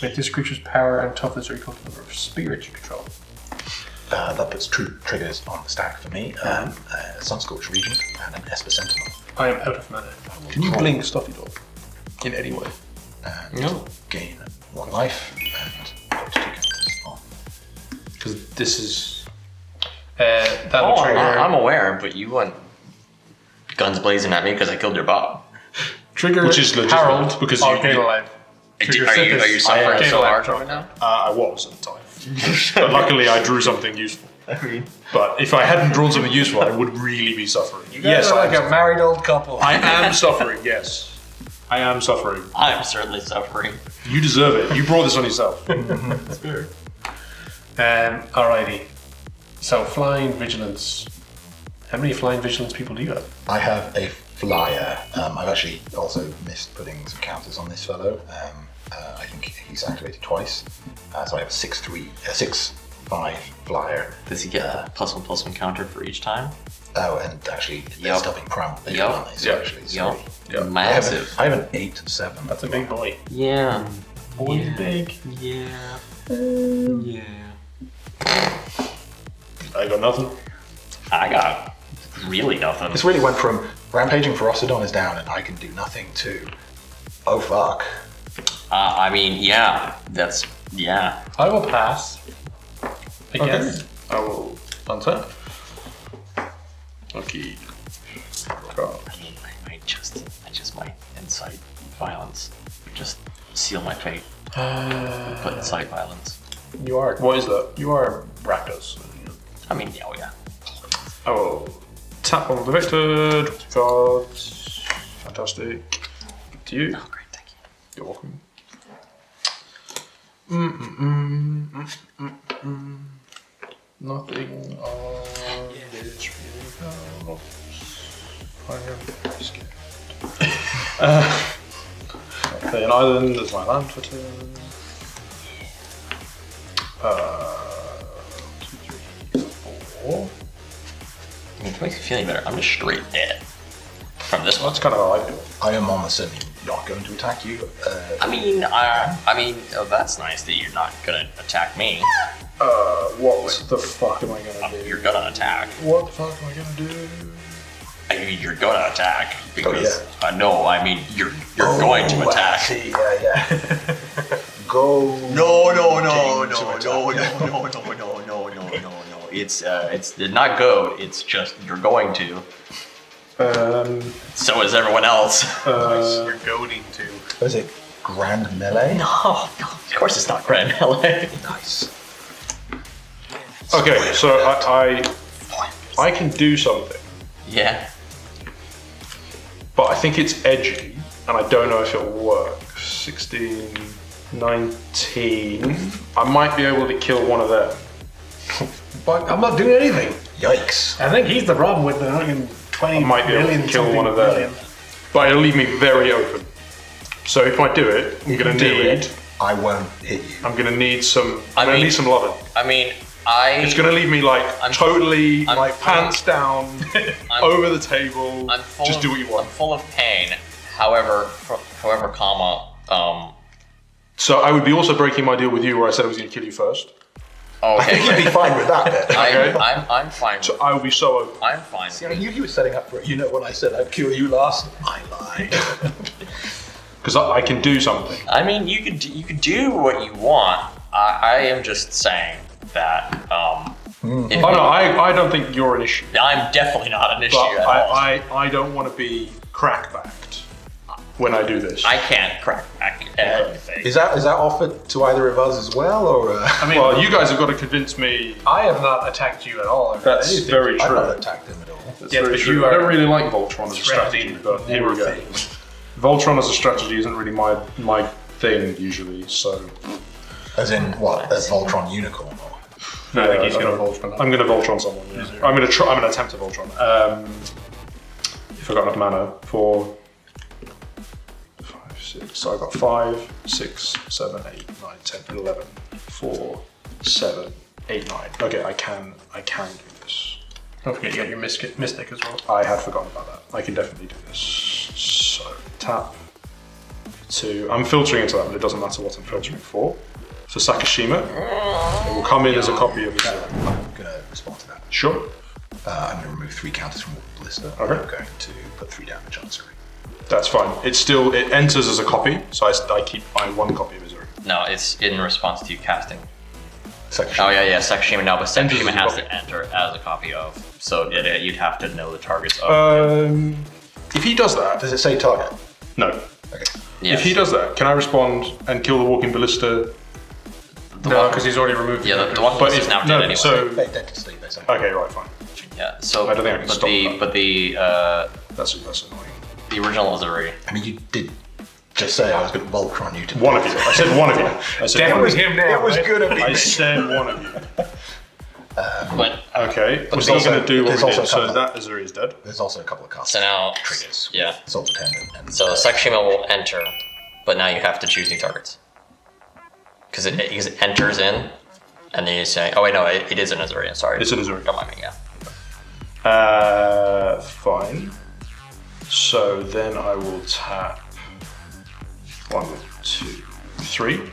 with this creature's power and toughness are equal to the number of spirits you control. That puts true triggers on the stack for me. Sunscorched Regent and an Esper Sentinel. I am out of mana. Can you blink Stuffy Dog in any way? And No. gain 1 life and put 2 counters on. Because this is. That'll Oh, trigger. I'm aware, but you went guns blazing at me because I killed your Bob. Trigger Which is legitimate, Harold because or you- Gain Alive. Are Trigger you Sythis. suffering Gain so Alive hard right now? I was at the time. But luckily, I drew something useful. But if I hadn't drawn something useful, I would really be suffering. Yes, like a married old couple. I am suffering, yes. I am suffering. I'm certainly suffering. You deserve it. You brought this on yourself. Alrighty. So flying vigilance. How many flying vigilance people do you have? I have a flyer. I've actually also missed putting some counters on this fellow. I think he's activated twice. So I have a 6/5 flyer. Does he get a +1/+1 counter for each time? Oh, and actually, they're Yup. stopping prom. They Yup. aren't they? So Yup. actually, Yup. sorry. Yeah. Massive. I have an 8/7. That's a big boy. Yeah. Boy's Yeah. big. Yeah. Yeah. I got nothing. I got really nothing. This really went from rampaging Ferocidon is down and I can do nothing to, oh fuck. I mean, yeah. That's yeah. I will pass. I guess. I will untap. Okay. I mean, I just might incite violence. Just seal my fate. Put incite violence. You are. What is that? You are Rakdos. I mean, yeah. I will tap on the Victor, draw 2 cards. Fantastic. To you. Oh, great, thank you. You're welcome. Nothing on this really. I am scared. Play an island as my land for turn. 2, 3, 4. I mean, to make me feeling better, I'm just straight dead from this one. That's kind of how I feel. I am almost certainly not going to attack you. I mean, that's nice that you're not gonna attack me. What the fuck am I gonna do? You're gonna attack. What the fuck am I gonna do? I mean, you're gonna attack because yeah. no, I mean you're going to attack. See, yeah. Go. No. It's not go. It's just you're going to. So is everyone else. You're goading to. What is it? Grand melee? No, of course it's not Grand Melee. Nice. Okay, so I can do something, Yeah. but I think it's edgy, and I don't know if it'll work. 16, 19. I might be able to kill one of them. But I'm not doing anything. Yikes. I think he's the problem with the 120 I might be able to kill one of them. But it'll leave me very open. So if I do it, I'm gonna need. I won't hit you. I'm gonna need some. I I'm gonna mean- need some loving. I mean, It's going to leave me like I'm pants down, over the table. Just do what you want. I'm full of pain. However, comma. So I would be also breaking my deal with you, where I said I was going to kill you first. Oh, I think okay. you'd be fine with that bit. I'm fine. So I will be so open. I'm fine. See, I mean, you were setting up for it. You know, when I said I'd kill you last, I lied. Because I can do something. I mean, you could do what you want. I am just saying that. I don't think you're an issue. I'm definitely not an issue But at all. I don't want to be crackbacked when I do this. I can't crack back anything. Is that offered to either of us as well, or? I mean, Well, you guys have got to convince me. I have not attacked you at all. That's very I've true. not attacked him at all. That's Yes, very but true. you I are don't really like Voltron as a strategy, threatening but here we go. things. Voltron as a strategy isn't really my thing usually, so. As in what? A Voltron unicorn? Or? I think he's I going to don't- Voltron. I'm going to Voltron someone. Yeah. I'm going to attempt to Voltron. If I got enough mana for 5, 6. So I got 5, 6, 7, 8, 9, 10, 11, 4, 7, 8, 9. Okay, I can do this. Don't forget, you got your Mystic as well. I had forgotten about that. I can definitely do this. So tap 2. I'm filtering into that, but it doesn't matter what I'm filtering for. So Sakashima, it will come in as a copy of Ezuri. I'm going to respond to that. Sure. I'm going to remove 3 counters from Ballista. Okay. I'm going to put 3 damage on Ezuri. That's fine. It enters as a copy, so I keep my 1 copy of Ezuri. No, it's in response to you casting. Sakashima. Oh yeah, Sakashima. No, but Sakashima Enters as a has copy. to enter as a copy of. So you'd have to know the targets of. If he does that, Does it say target? no. Okay. Yes. If he does that, can I respond and kill the walking ballista? No, because he's already removed. Yeah, the one But is if now no, dead anyway. so Dead to sleep, they say. okay, right, fine. Yeah. So I don't think I can but stop that. but the That's annoying. the original Ezuri. I mean, you did just say I was going to Voltron you to One of you. I said one of you. I said Damn, one it was of you. him now. It was right? good of I me. said one of you. But Okay, we're there's still also- going to do what there's we also did. a So couple- that Ezuri is dead. There's also a couple of cards. so now triggers. Yeah. Soul Dependent. And, So Sakashima will enter, but now you have to choose new targets. Because it enters in, and then you say, oh wait, no, it is an Ezuri. I'm sorry. It's an Ezuri. Don't mind me. Yeah. Fine. So then I will tap 1, 2, 3, and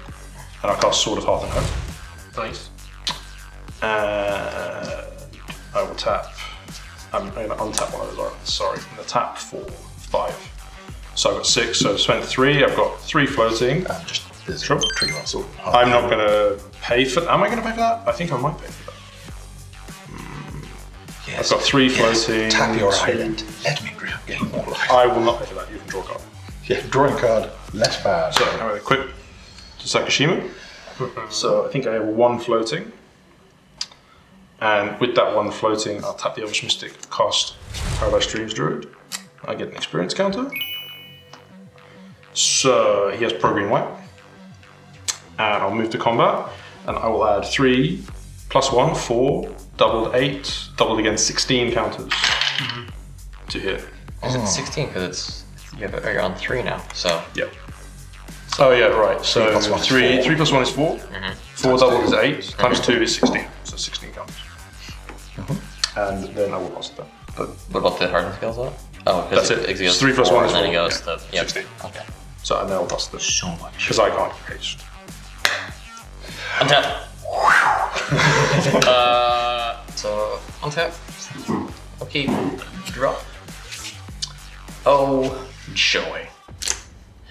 I'll cast Sword of Hearth and Hope. Nice. I will tap. I'm going to untap one of those islands. Sorry, I'm going to tap 4, 5. So I've got 6. So I've spent 3. I've got 3 floating. just there's Sure. a trigger on Sword. I'm not going to pay for. Am I going to pay for that? I think I might pay for that. Yes. I've got 3 Yes. floating. Tap your 2. island. Let me gain more life. I will not pay for that. You can draw a card. Yeah, drawing card. Less bad. So I'm going to equip to Sakashima. So I think I have 1 floating. And with that 1 floating, I'll tap the Elvish Mystic, cast Paradise Dreams Druid. I get an experience counter. So he has Pro Green White. And I'll move to combat. And I will add 3 plus 1, 4, doubled 8, doubled again 16 counters to hit. Is it 16? Because you're on 3 now. So Yep. Oh yeah, right. So 3 plus 1 is 3 4. 3 plus 1 is 4. 4 doubled is 8. Times 2 is 16. So 16 counters. And then I will pass it down. but what about the hardened skills though? Oh, That's because it. it goes It's 3 plus 4, 1 is and then 4. it goes to 16. Okay. So and then I'll pass it. So much. Because I can't haste. Untap. So untap. Okay. Drop. Oh joy!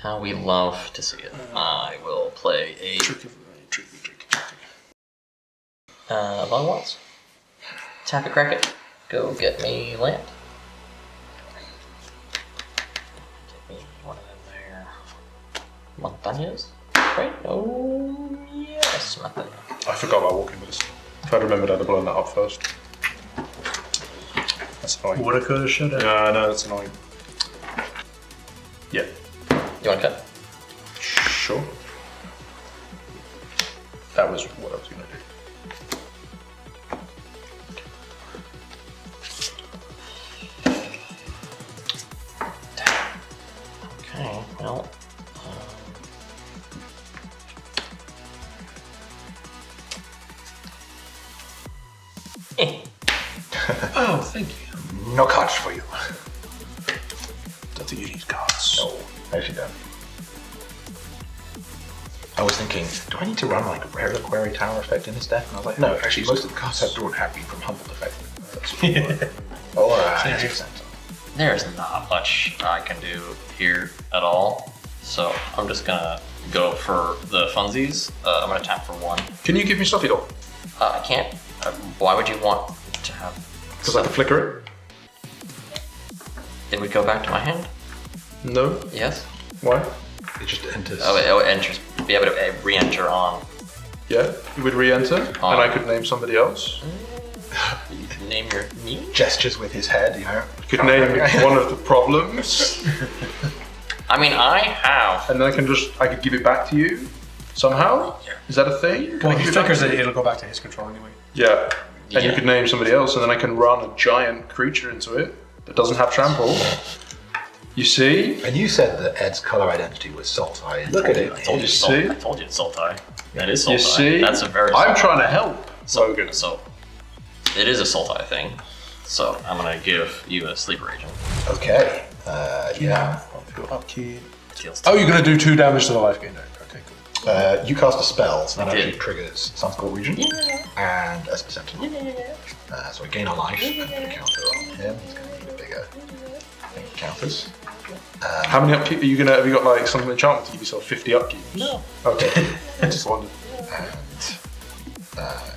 How we love to see it. I will play a long ones. Tap it, crack it. Go get me land. Get me one of them there. Montañas? Right? Oh yes, Montaña. I forgot about walking with this. If I'd remembered, I'd have blown that up first. That's annoying. Woulda, coulda, shoulda. Yeah, I know, that's annoying. Yeah, You want to cut? sure. That was what I was going to do. Okay, well. thank you. No cards for you. Don't think you need cards. No, I actually don't. I was thinking, do I need to run like a Reliquary Tower effect in this deck? And I was like, no, actually most of the cards I've drawn have been from Humbled effect. Or Accent. There's not much I can do here at all. So I'm just gonna go for the funsies. I'm gonna tap for 1. Can you give me Lathiel? I can't. Why would you want to have? Because I can flicker It would go back to my hand. it? No. Yes. Why? It just enters. Oh, it enters. Be able to re-enter on. Yeah, it would re-enter, and I could name somebody else. You can name your me. Gestures with his head, you know. Could name one of the problems, I mean, I have. and then I could give it back to you somehow. Yeah. Is that a thing? Can Well, I if he give it back flickers to it, you? it'll go back to his control anyway. Yeah, and you Yeah. could name somebody else, and then I can run a giant creature into it that doesn't have trample. You see? And you said that Ed's color identity was Sultai. Look at it. I told you, see? I told you it's Sultai. That is Sultai. You see? That's a very. I'm trying to help, Logan. So, it is a Sultai thing. So I'm gonna give you a sleeper agent. Okay. Yeah. Upkeep. Teal's Oh, you're gonna do 2 damage to the life gain there. Okay, cool. You cast a spell, so that I did. actually triggers Sunscorp Region and Esper Sentinel. So I gain a life and put a counter on him. He's going to need a bigger thing of counters. How many upkeep are you gonna? Have you got like something enchantment to give yourself 50 upkeep? No. Okay. I just wondered. And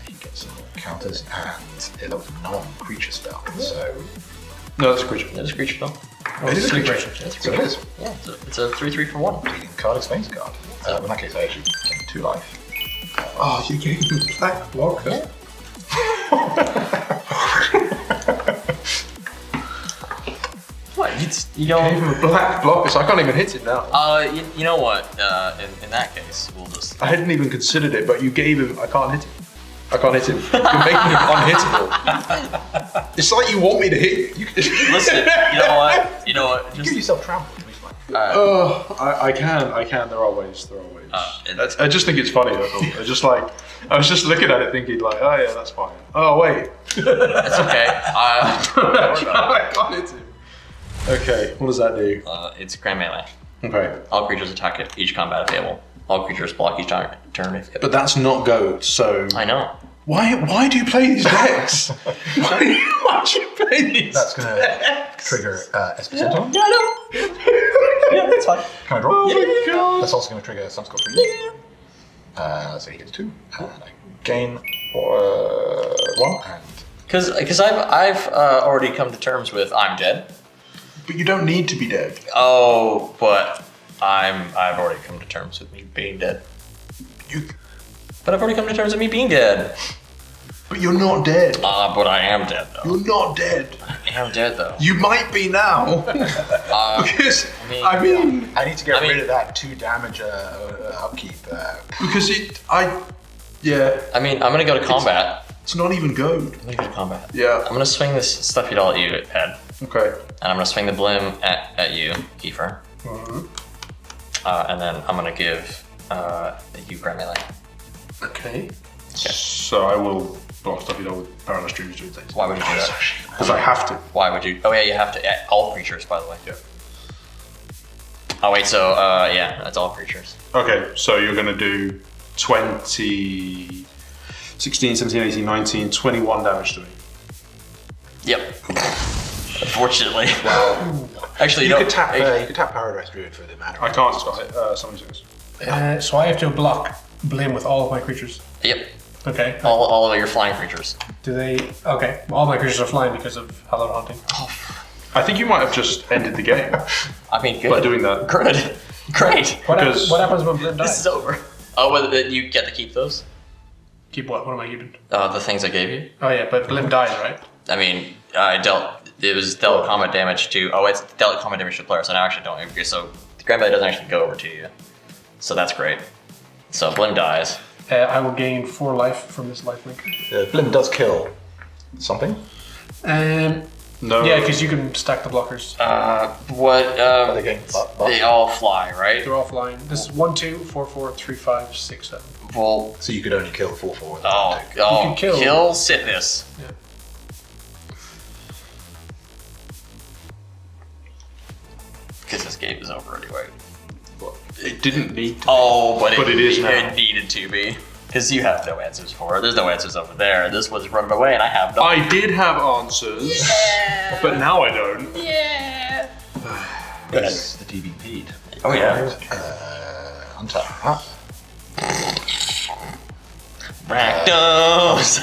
he gets some counters, and it looks a non-creature spell. So No, that's a creature. It is a creature spell. It is a Sleep creature. Ration. It's a So it creature. is. Yeah, it's a 3/3 for 1. Bleeding card, explains card. In that case, I actually gain 2 life. Oh, you gave him black block. Yeah. What? You Gave don't. him a black blocker, so I can't even hit it now. You know what? In that case, we'll just. I hadn't even considered it, but you gave him. I can't hit him. I can't hit him. You're making him unhittable. It's like you want me to hit you. Listen. You know what? You know what? Give Just. yourself trample. It'll be fine. Oh, I can. There are ways. I just think it's funny. That's all. I was just looking at it, thinking like, oh yeah, that's fine. Oh wait, It's okay. I can't hit him. Okay, what does that do? It's grand melee. Okay, All creatures attack at each combat if able. All creatures block each turn if able. but that's not goat. So I know. why do you play these decks? why do you play these? That's going to trigger Esper Sentinel. Yeah, I know. Yeah, that's fine. Can I draw? Oh my God. That's also going to trigger Sunscorp Region. So he gets 2. And I gain 1. And Because I've already come to terms with I'm dead. But you don't need to be dead. Oh, but I've already come to terms with me being dead. But I've already come to terms with me being dead. But you're not dead. But I am dead though. You're not dead. I am dead though. You might be now. Because I mean- I need to get I mean- rid of that 2 damage upkeep. because yeah, I mean, I'm gonna go to combat. it's not even goad. I'm gonna go to combat. Yeah. I'm gonna swing this stuff you all at you, Ed. Okay. And I'm gonna swing the Blim at you, Kiefer. And then I'm gonna give you Grand Melee. Okay. So I will block stuff with Paralyzed Dreams doing things. Why would you do that? Because I have to. Why would you? Oh yeah, you have to. All creatures, by the way. Yeah. Oh wait, so yeah, that's all creatures. Okay, so you're going to do 20, 16, 17, 18, 19, 21 damage to me. Yep. Unfortunately. Wow. Actually, You no. could tap Paradise Druid for the mana. I can't, it's got 76. So I have to block Blim with all of my creatures. Yep. Okay. All of your flying creatures. Do they? Okay. All my creatures are flying because of Hallowed Haunting. I think you might have just ended the game I mean, good. by doing that. Good. Great. Because- What happens when Blim This dies? is over. Oh, well, you get to keep those? Keep what? What am I keeping? The things I gave you? Oh yeah, but Blim dies, right? I mean, it was dealt combat damage to, it's dealt combat damage to the player, so now I actually don't, okay, so the Grand Blade doesn't actually go over to you. So that's great. So Blim dies. I will gain 4 life from this lifelink. Blim does kill something. No. Yeah, because you can stack the blockers. They gain They all fly, right? They're all flying. This is 1, 2, 4, 4, 3, 5, 6, 7. Well, So you could only kill 4/4. oh, You can kill- kill Sythis. game is over anyway. Well, it didn't need to. Oh, but it is now. It needed to be. Because you have no answers for it. There's no answers over there. This was running away, and I have no. I did have answers, but now I don't. Yeah. It's the DBP'd. Oh yeah. Untap. Rakdos.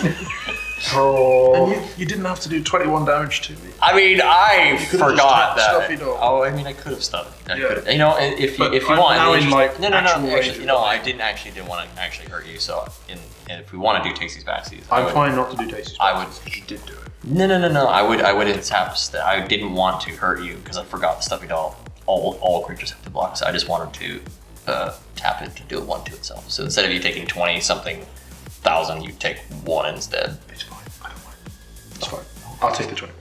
And you didn't have to do 21 damage to me. I mean, I could've just forgot tapped that. Stuffy Dog. Oh, I mean, I could have stuffed. Yeah. You know, if But you I'm want, now it's in, just- like, no. actual Actually, range. you know, I didn't want to actually hurt you. So, and if we want to do takesies backsies, I'm fine not to do tasty. I would. You did do it. No. I would have tapped. I didn't want to hurt you because I forgot the stuffy doll. All creatures have to block, so I just wanted to tap it to do a 1/2 itself. So instead of you taking 20 something thousand, you take 1 instead. It's fine. I don't mind. It's fine. I'll take the 20.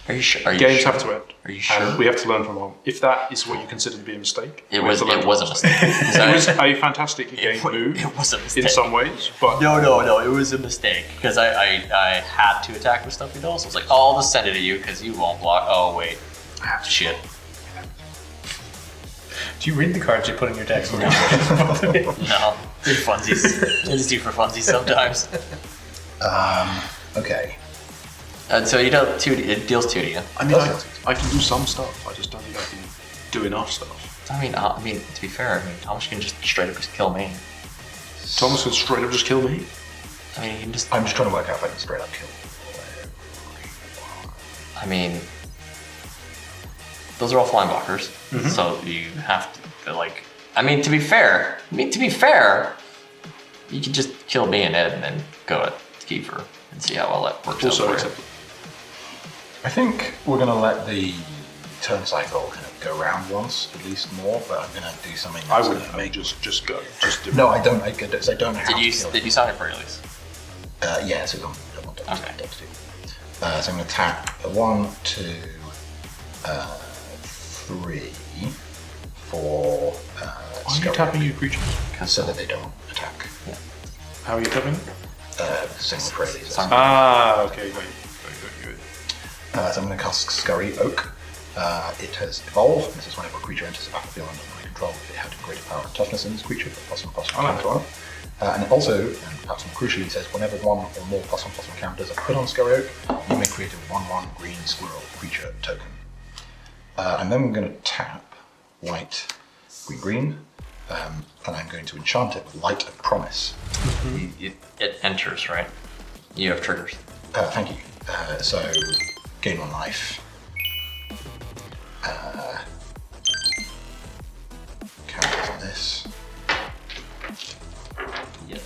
Are you sure? Games have to end. Are you sure? And we have to learn from them. If that is what you consider to be a mistake, It we was. have to learn It from was a them. mistake. It was a fantastic game move It was a mistake. in some ways, but No, it was a mistake because I had to attack with stuffy dolls. So I was like, oh, I'll just send it to you because you won't block. Oh wait, shit. Do you read the cards you put in your decks? No, do funsies. I just do for funsies sometimes. Okay. And so you don't it deals 2 to you. I mean, I can do some stuff. I just don't think I can do enough stuff. I mean, to be fair, Thomas can just straight up just kill me. Thomas could straight up just kill me. I mean, he can just. I'm just trying to work out if I can straight up kill. I mean, those are all flying blockers, so you have to like. I mean, to be fair, you can just kill me and Ed and then go at Kiefer and see how well that works out. Also for you. acceptable. I think we're going to let the turn cycle kind of go around once, at least more, but I'm going to do something I that's wouldn't gonna make just go. Just do No, I don't. I don't have Did to you kill did you sign it for you at least? Yeah, so I want to Okay. do. So I'm going to tap a 1, 2, 3 for Why are you tapping your creatures? so that they don't attack. How are you tapping? Same with Fraley's. Sorry. Ah, okay, great. So I'm going to cast Scurry Oak. It has evolved. This is whenever a creature enters the battlefield under my control. If it had greater power and toughness than this creature, +1/+1 I like counter on it. And it also, and perhaps more crucially, says whenever 1 or more +1/+1 counters are put on Scurry Oak, you may create a 1/1 green squirrel creature token. And then we're going to tap white, green, and I'm going to enchant it with Light of Promise. It enters, right? You have triggers. Thank you. So, gain 1 life. Counters on this. Yeah.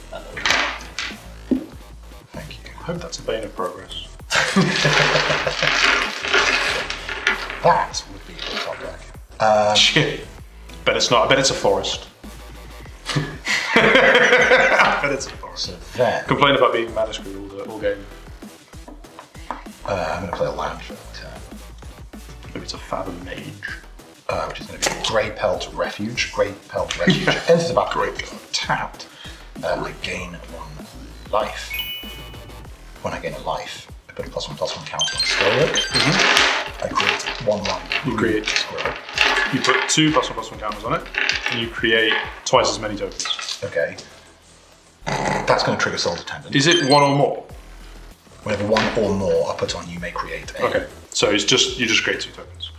Thank you. I hope that's a bane of progress. That would be the top deck. Shit. Bet it's not. I bet it's a forest. I bet it's a forest. So then, Complain about being manuscript all game. I'm going to play a land for the turn, Maybe it's a fathom mage. which is going to be Grey Pelt Refuge. Grey Pelt Refuge enters the battlefield tapped. I gain 1 life. When I gain a life, I put a +1/+1 counter on Scurry Oak. I create 1/1. You create- Squirrel. You put 2 +1/+1 counters on it, and you create twice as many tokens. Okay. That's going to trigger Soul's Attendant. Is it 1 or more? Whenever 1 or more are put on, you may create a. Okay. So it's just you just create 2 tokens.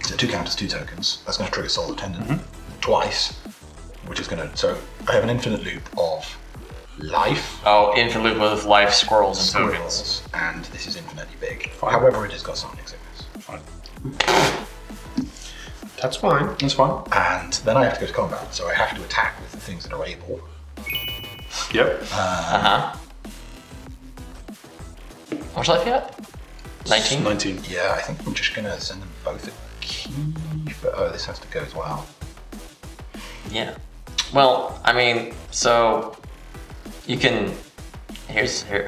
So 2 counters, 2 tokens. That's going to trigger Soul's Attendant twice, which is going to. So I have an infinite loop of life, Oh, infinite loop with life, squirrels, and tokens. squirrels, and this is infinitely big. Fine. However, it has got summoning sickness. Fine. That's fine. That's fine. And then I have to go to combat, so I have to attack with the things that are able. Yep. How much life you got? 19? 19. Yeah, I think I'm just going to send them both a key. Oh, this has to go as well. Yeah. Well, I mean, so you can. I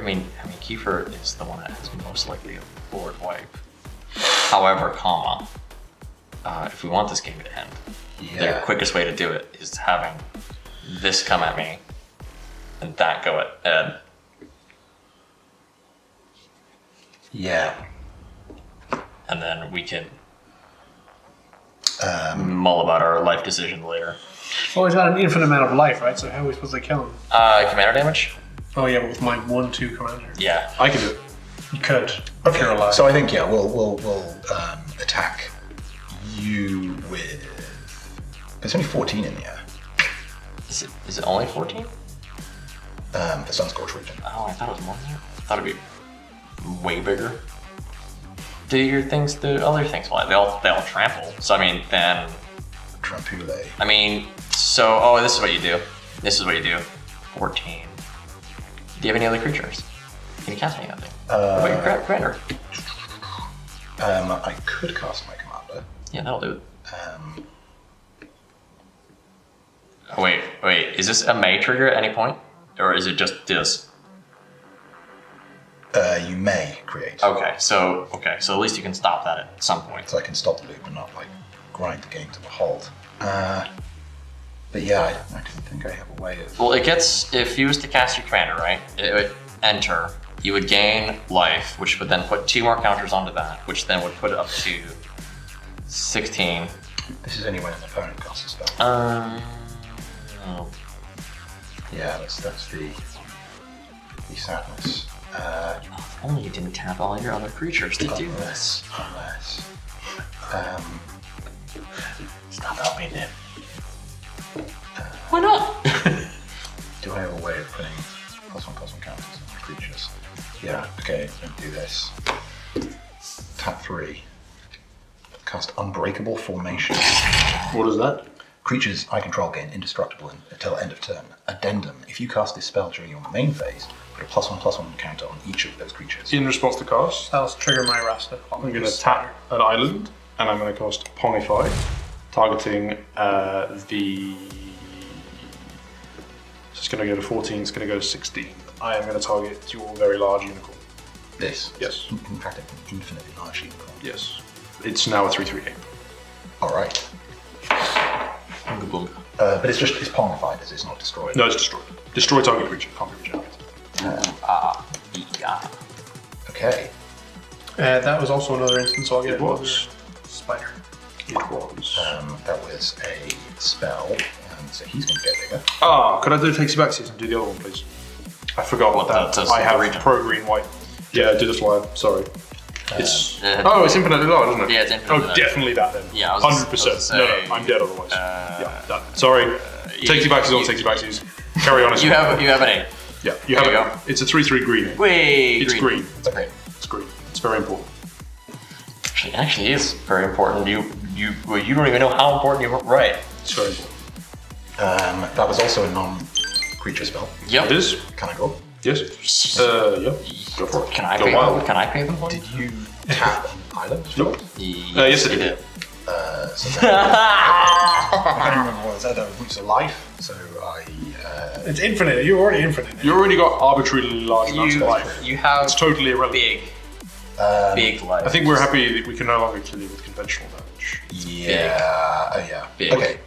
mean, Kiefer is the one that has most likely a board wipe. However, if we want this game to end, the quickest way to do it is having this come at me and that go at Ed. Yeah. And then we can. mull about our life decisions later. Well, he's got an infinite amount of life, right? So how are we supposed to kill him? Commander damage? Oh yeah, but with my 1/2 commander. Yeah. I can do it. You could. If you're alive. So I think we'll attack you with. There's only 14 in the air. Is it only 14? The Sunscorch region. Oh, I thought it was more than that. I thought it'd be way bigger. Do your things, the other things fly? They all trample. So I mean, then. Trampule. I mean, this is what you do. This is what you do. 14. Do you have any other creatures? Can you cast any other? What about your commander? I could cast my commander. Yeah, that'll do it. Um, Oh, wait. Is this a May trigger at any point? Or is it just this? you may create. Okay, so at least you can stop that at some point. So I can stop the loop and not like grind the game to a halt. But yeah, I don't think I have a way of. Well, it gets, if you was to cast your commander, right? It would enter. You would gain life, which would then put 2 more counters onto that, which then would put it up to 16. This is only when an opponent casts a spell. Oh. Yeah, that's the sadness. If only you didn't tap all your other creatures to do this. Unless. Stop helping him. Why not? Do I have a way of putting +1/+1 counters on my creatures? Yeah, okay, let me do this. Tap 3. Cast Unbreakable Formation. What is that? Creatures I control gain indestructible until end of turn. Addendum. If you cast this spell during your main phase, put a +1/+1 counter on each of those creatures. In response to cast, That'll trigger my Rasta. I'm going to tap an island, and I'm going to cast Pongify, targeting the. So it's going to go to 14. It's going to go to 16. I am going to target your very large unicorn. This? Yes. In fact, an infinitely large unicorn. Yes. It's now a 3/3 game. Alright. Boom. But it's pongified, it's not destroyed. No, it's destroyed. Destroy target creature. Can't be regenerated. Yeah. Okay. That was also another instance, so I'll get It was. Spider. It was. That was a spell, so he's going to get bigger. Could I do Takes You Back and do the other one, please? I forgot What, that. the I have region? pro green white. Yeah, do the flyer. Sorry. It's it's infinitely large, isn't it? Yeah, it's infinitely large. Definitely that then. Yeah, I was 100%. gonna say, No, I'm dead otherwise. Yeah, that. Sorry. Takes You Back is on Takes You Back. Carry on. You have an 8. Yeah, you have There you it. It's a 3/3 green. Wait, It's green. It's green. It's green. It's very important. Actually, it is very important. You don't even know how important you're right. It's very important. That was also a non-creature spell. Yep. It is. Can I go? Yes. Yeah. Go for it. Can I Go pay wild. them? Can I pay them for it? Did you tap an island? Nope. Yes, I you did. So I don't remember what I said. That was Roots of Life. So I. It's infinite. You're already infinite. You already got arbitrarily large amounts of life. You have It's totally irrelevant. big life. I think we're happy that we can no longer kill you with conventional damage. Yeah. Oh yeah. Big. Okay.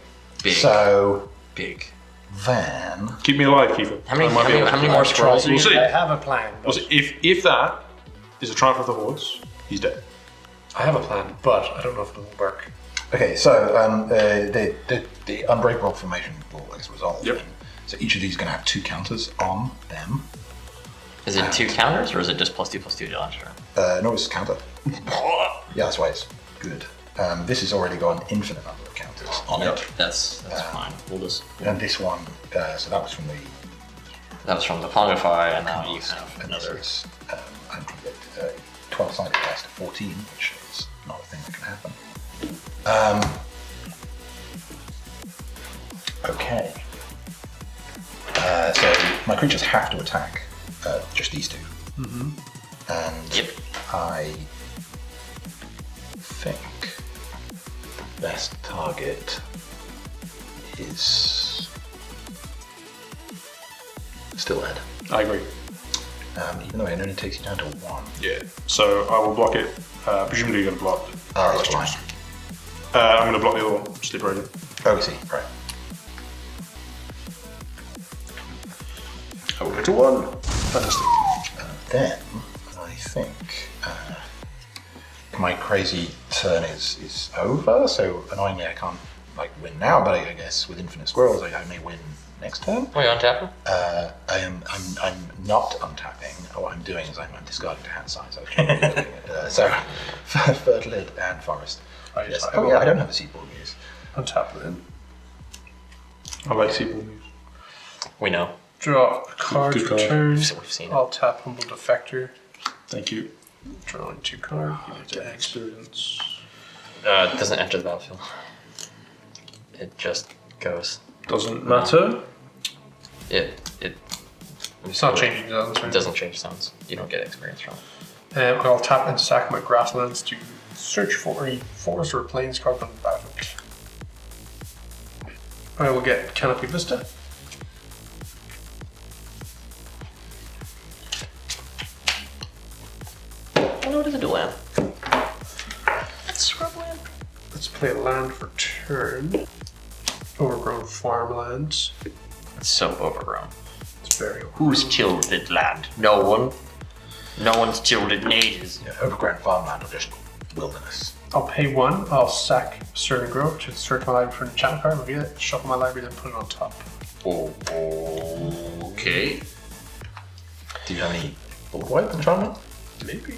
Big. So Big. then. Keep me alive, Kiefer. How many I might be able to more kill you. scrolls do you We'll see. I have a plan. We'll see. If that is a triumph of the hordes, he's dead. I have a plan, but I don't know if it will work. Okay, so the Unbreakable Formation will resolve. Yep. So each of these is going to have 2 counters on them. Is it 2 counters or is it just +2/+2 to launcher? No, it's counter. Yeah, that's why it's good. This has already got an infinite number of counters on it. That's fine. We'll just. And this one, so that was from the. That was from the Pongify, and now you have And this another. is, I'm trying to get 12-sided dice to 14, which is not a thing that can happen. Okay. So my creatures have to attack just these 2. Mm-hmm. And Yep. I think best target is still Ed. I agree. Even though it only takes you down to 1. Yeah. So I will block it. Presumably you're going to block. Oh, that's fine. I'm going to block the other one. Sleep ready. Oh, I see. Right. Over to 1. Fantastic. Then I think my crazy turn is over, so annoyingly I can't like win now, but I guess with Infinite Squirrels I may win next turn. Are you untapping? I'm not untapping. What I'm doing is I'm discarding to hand size. So Fertilid and Forest. Right, Yes. I Oh will yeah, I don't have a Seedball Muse. untap it in. I like Sequel News. We know. Draw a card Good for card. turn. We've seen it. I'll tap Humble Defector. Thank you. Drawing 2 cards. Give it to X. Experience. It doesn't enter the battlefield. It just goes. Doesn't matter. It's not changing zones. It doesn't change sounds. You don't get experience from it. I'll tap and sack my grasslands to search for a forest or a plains card on the battlefield. I will get Canopy Vista. Oh no, it doesn't do land. That's scrubland. Let's play land for turn. Overgrown farmlands. It's so overgrown. It's very Who's tilled it land? No one. No one's tilled it in ages. Yeah, overgrown farmland or just wilderness. I'll pay 1. I'll sack Certain Grove to search my library for an enchantment card, reveal it, shuffle my library, then put it on top. Oh, okay. Do you have any board wipe enchantment? Maybe.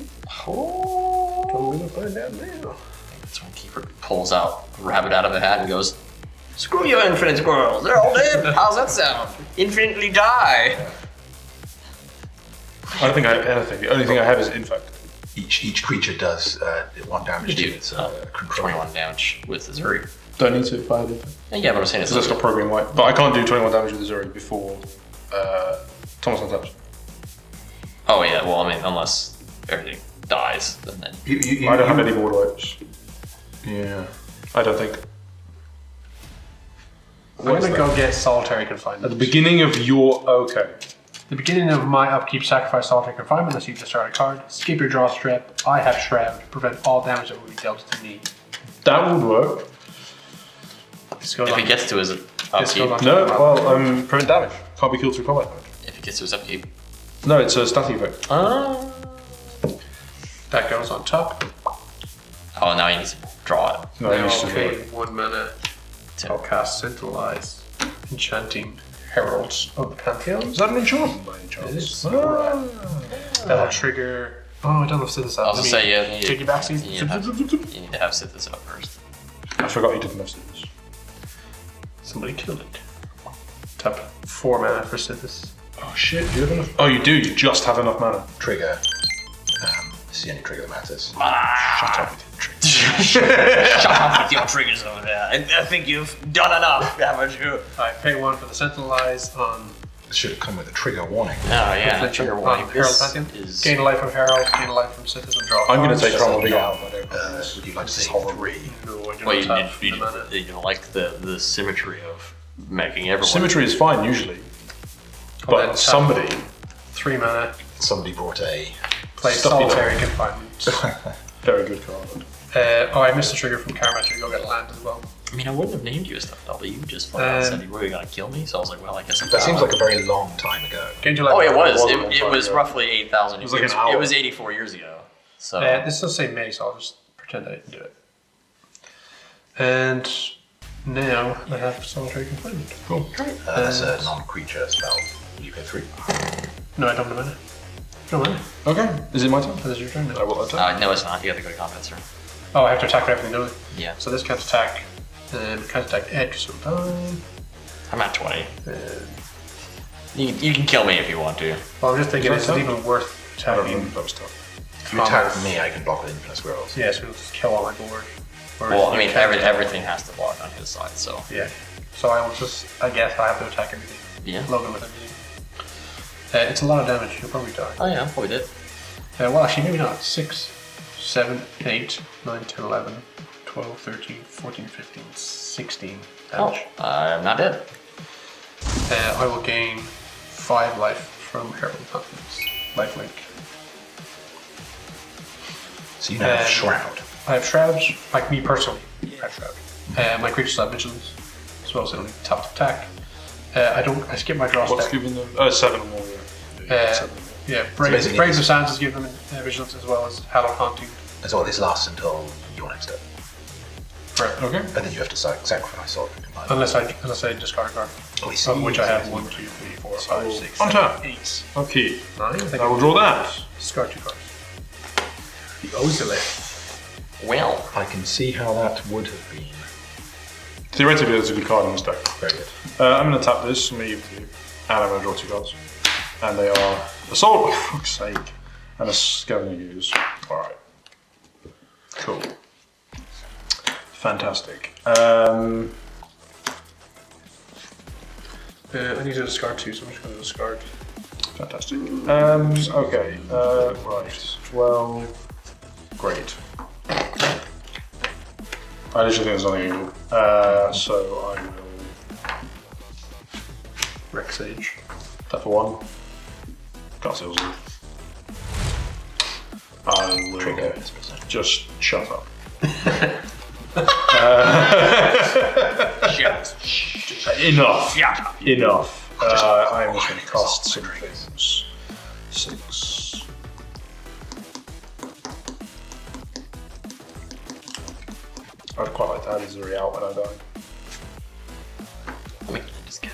Oh. I'm gonna find out now. That's when Keeper pulls out a rabbit out of a hat and goes, "Screw you, infinite squirrels! They're all dead! How's that sound? Infinitely die!" I don't think I have anything. The only thing I have is infect. Each creature does 1 damage to its control. 21 damage with Ezuri. Don't need to if I have infect. Yeah, but I'm saying Because that's got program white. But I can't do 21 damage with Ezuri before Thomas untaps. Oh yeah, well I mean, unless everything dies, then I don't have any board wipes. Yeah. I don't think. I'm gonna go get Solitary Confinement. At the beginning of your... Okay. The beginning of my upkeep, sacrifice Solitary Confinement unless you discard a card. Skip your draw strip. I have Shroud. Prevent all damage that will be dealt to me. That would work. This goes if on. he gets to his This upkeep, goes on. No, well, prevent damage. Can't be killed through combat damage. if he gets to his upkeep. No, it's a static effect. That goes on top. Oh, now he needs to draw it. No, Now it's I'll just pay 1 mana. To- I'll cast Centralize. Enchanting Heralds of the Pantheon. Is that an enchantment by any chance? It is. Ah. That'll trigger. Oh, I don't know if Sythis I was gonna say, yeah, you Take it back, you need to have Sythis up first. I forgot you didn't have Sythis. Somebody killed it. Tap 4 mana for Sythis. Oh shit, do you have enough? Oh, you do, you just have enough mana. Trigger. This is the only trigger that matters. Shut up with your tricks. Shut up with your triggers over there. I think you've done enough, haven't you? I pay 1 for the Centralize on This should have come with a trigger warning. Oh yeah, Affliction trigger on warning. Herald This Pantheon. is Gain a life from Herald, gain a life from Sythis, and draw. I'm going cards. to take Primal Big Al. Al. I don't know. Would you like to say 3? No, I do well, not tap the mana. you don't like the symmetry of making everyone. Symmetry is fine usually. Well, then But tap somebody... 3 mana, Somebody brought a... play Stuffy Solitary Confinement. Very good card. I missed the trigger from Karamatri, go get land as well. I mean, I wouldn't have named you a stuffed double. You just flat out said you were gonna kill me. So I was like, well, I guess. That seems like a very long time ago. Gain 2 life. Oh, it was. It was a It long was time ago. roughly 8,000. It was like an hour. It was 84 years ago. So This does say May, so I'll just pretend I didn't do it. And now I have Solitary Confinement. Cool. That's a non-creature spell. You pay 3. No, I don't have mana. No mana. Okay, is it my turn? That is your turn I now. will attack. no, it's not. You have to go to combat, sir. Oh, I have to attack for everything, don't I? Yeah, So this can't attack. Can't attack Edge, so I'm at 20. uh, You can kill me if you want to. well, I'm just thinking, Is is that it tough? even worth I don't attacking? remember, that was tough. If you attack me, I can block with Infinite Squirrels. Yeah, so we'll just kill all my board. Or Well, if I mean, you can't attack- everything has to block on his side. So Yeah. So I will just, I guess I have to attack everything. yeah. Logan with everything. It's a lot of damage, you'll probably die. Oh yeah, we did. Well, actually, maybe not. 6, 7, 8, 9, 10, 11, 12, 13, 14, 15, 16 damage. Oh, I'm not dead. I will gain 5 life from Herald Pantheon's lifelink. So you now have Um, Shroud. I have Shrouds, like me personally. I have Shroud. My creatures have Vigilance, as well as only top to attack. I skip my draw What's step. giving them? 7 or more, yeah. Yeah, Braves basically- of Sands has given them Vigilance as well as Hallowed Haunting. So this lasts until your next step. Correct. Okay. And then you have to sacrifice all of your combined. Unless I discard a card. Oh, I see. Of which I have 1, 2, 3, 4, 5, 6, On 7, top. 8. Okay. 9. I think I will draw that. discard 2 cards. The Ozilith. Well, I can see how that would have been. Theoretically, there's a good card in this deck. Very good. I'm going to tap this, and leave you, and I'm going to draw 2 cards. And they are Assault, for fuck's sake, and a Scavenger Use. Alright. Cool. Fantastic. I need to discard 2, so I'm just going to discard. Fantastic. Okay. Right. 12. Great. I literally think there's nothing evil. So I will Rex Sage. tap for 1. Can't see Ezuri. I will Trigger. just shut up. Enough. Enough. I'm just going to cast some things. 6. I'd quite like to have Ezuri out when I die. I mean, just get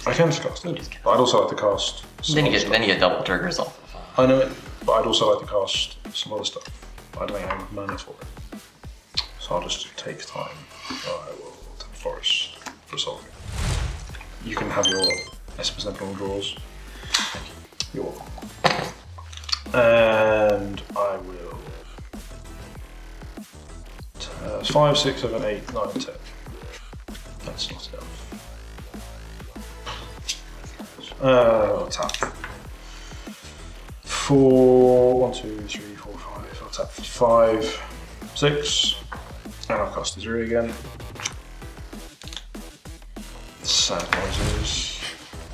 I can just cast it, but I'd also like to cast some then you other get stuff. then you get double triggers off. I know it, but I'd also like to cast some other stuff. I don't think I have mana for it. So I'll just take time. I will tap Forest for solving. You can have your Esper draws. You're welcome. And I will. 5, 6, 7, 8, 9, 10. That's not enough. Tap. 4, 1, 2, 3, 4, 5. I'll tap 5, 6, and I'll cast Ezuri again. Sad noises.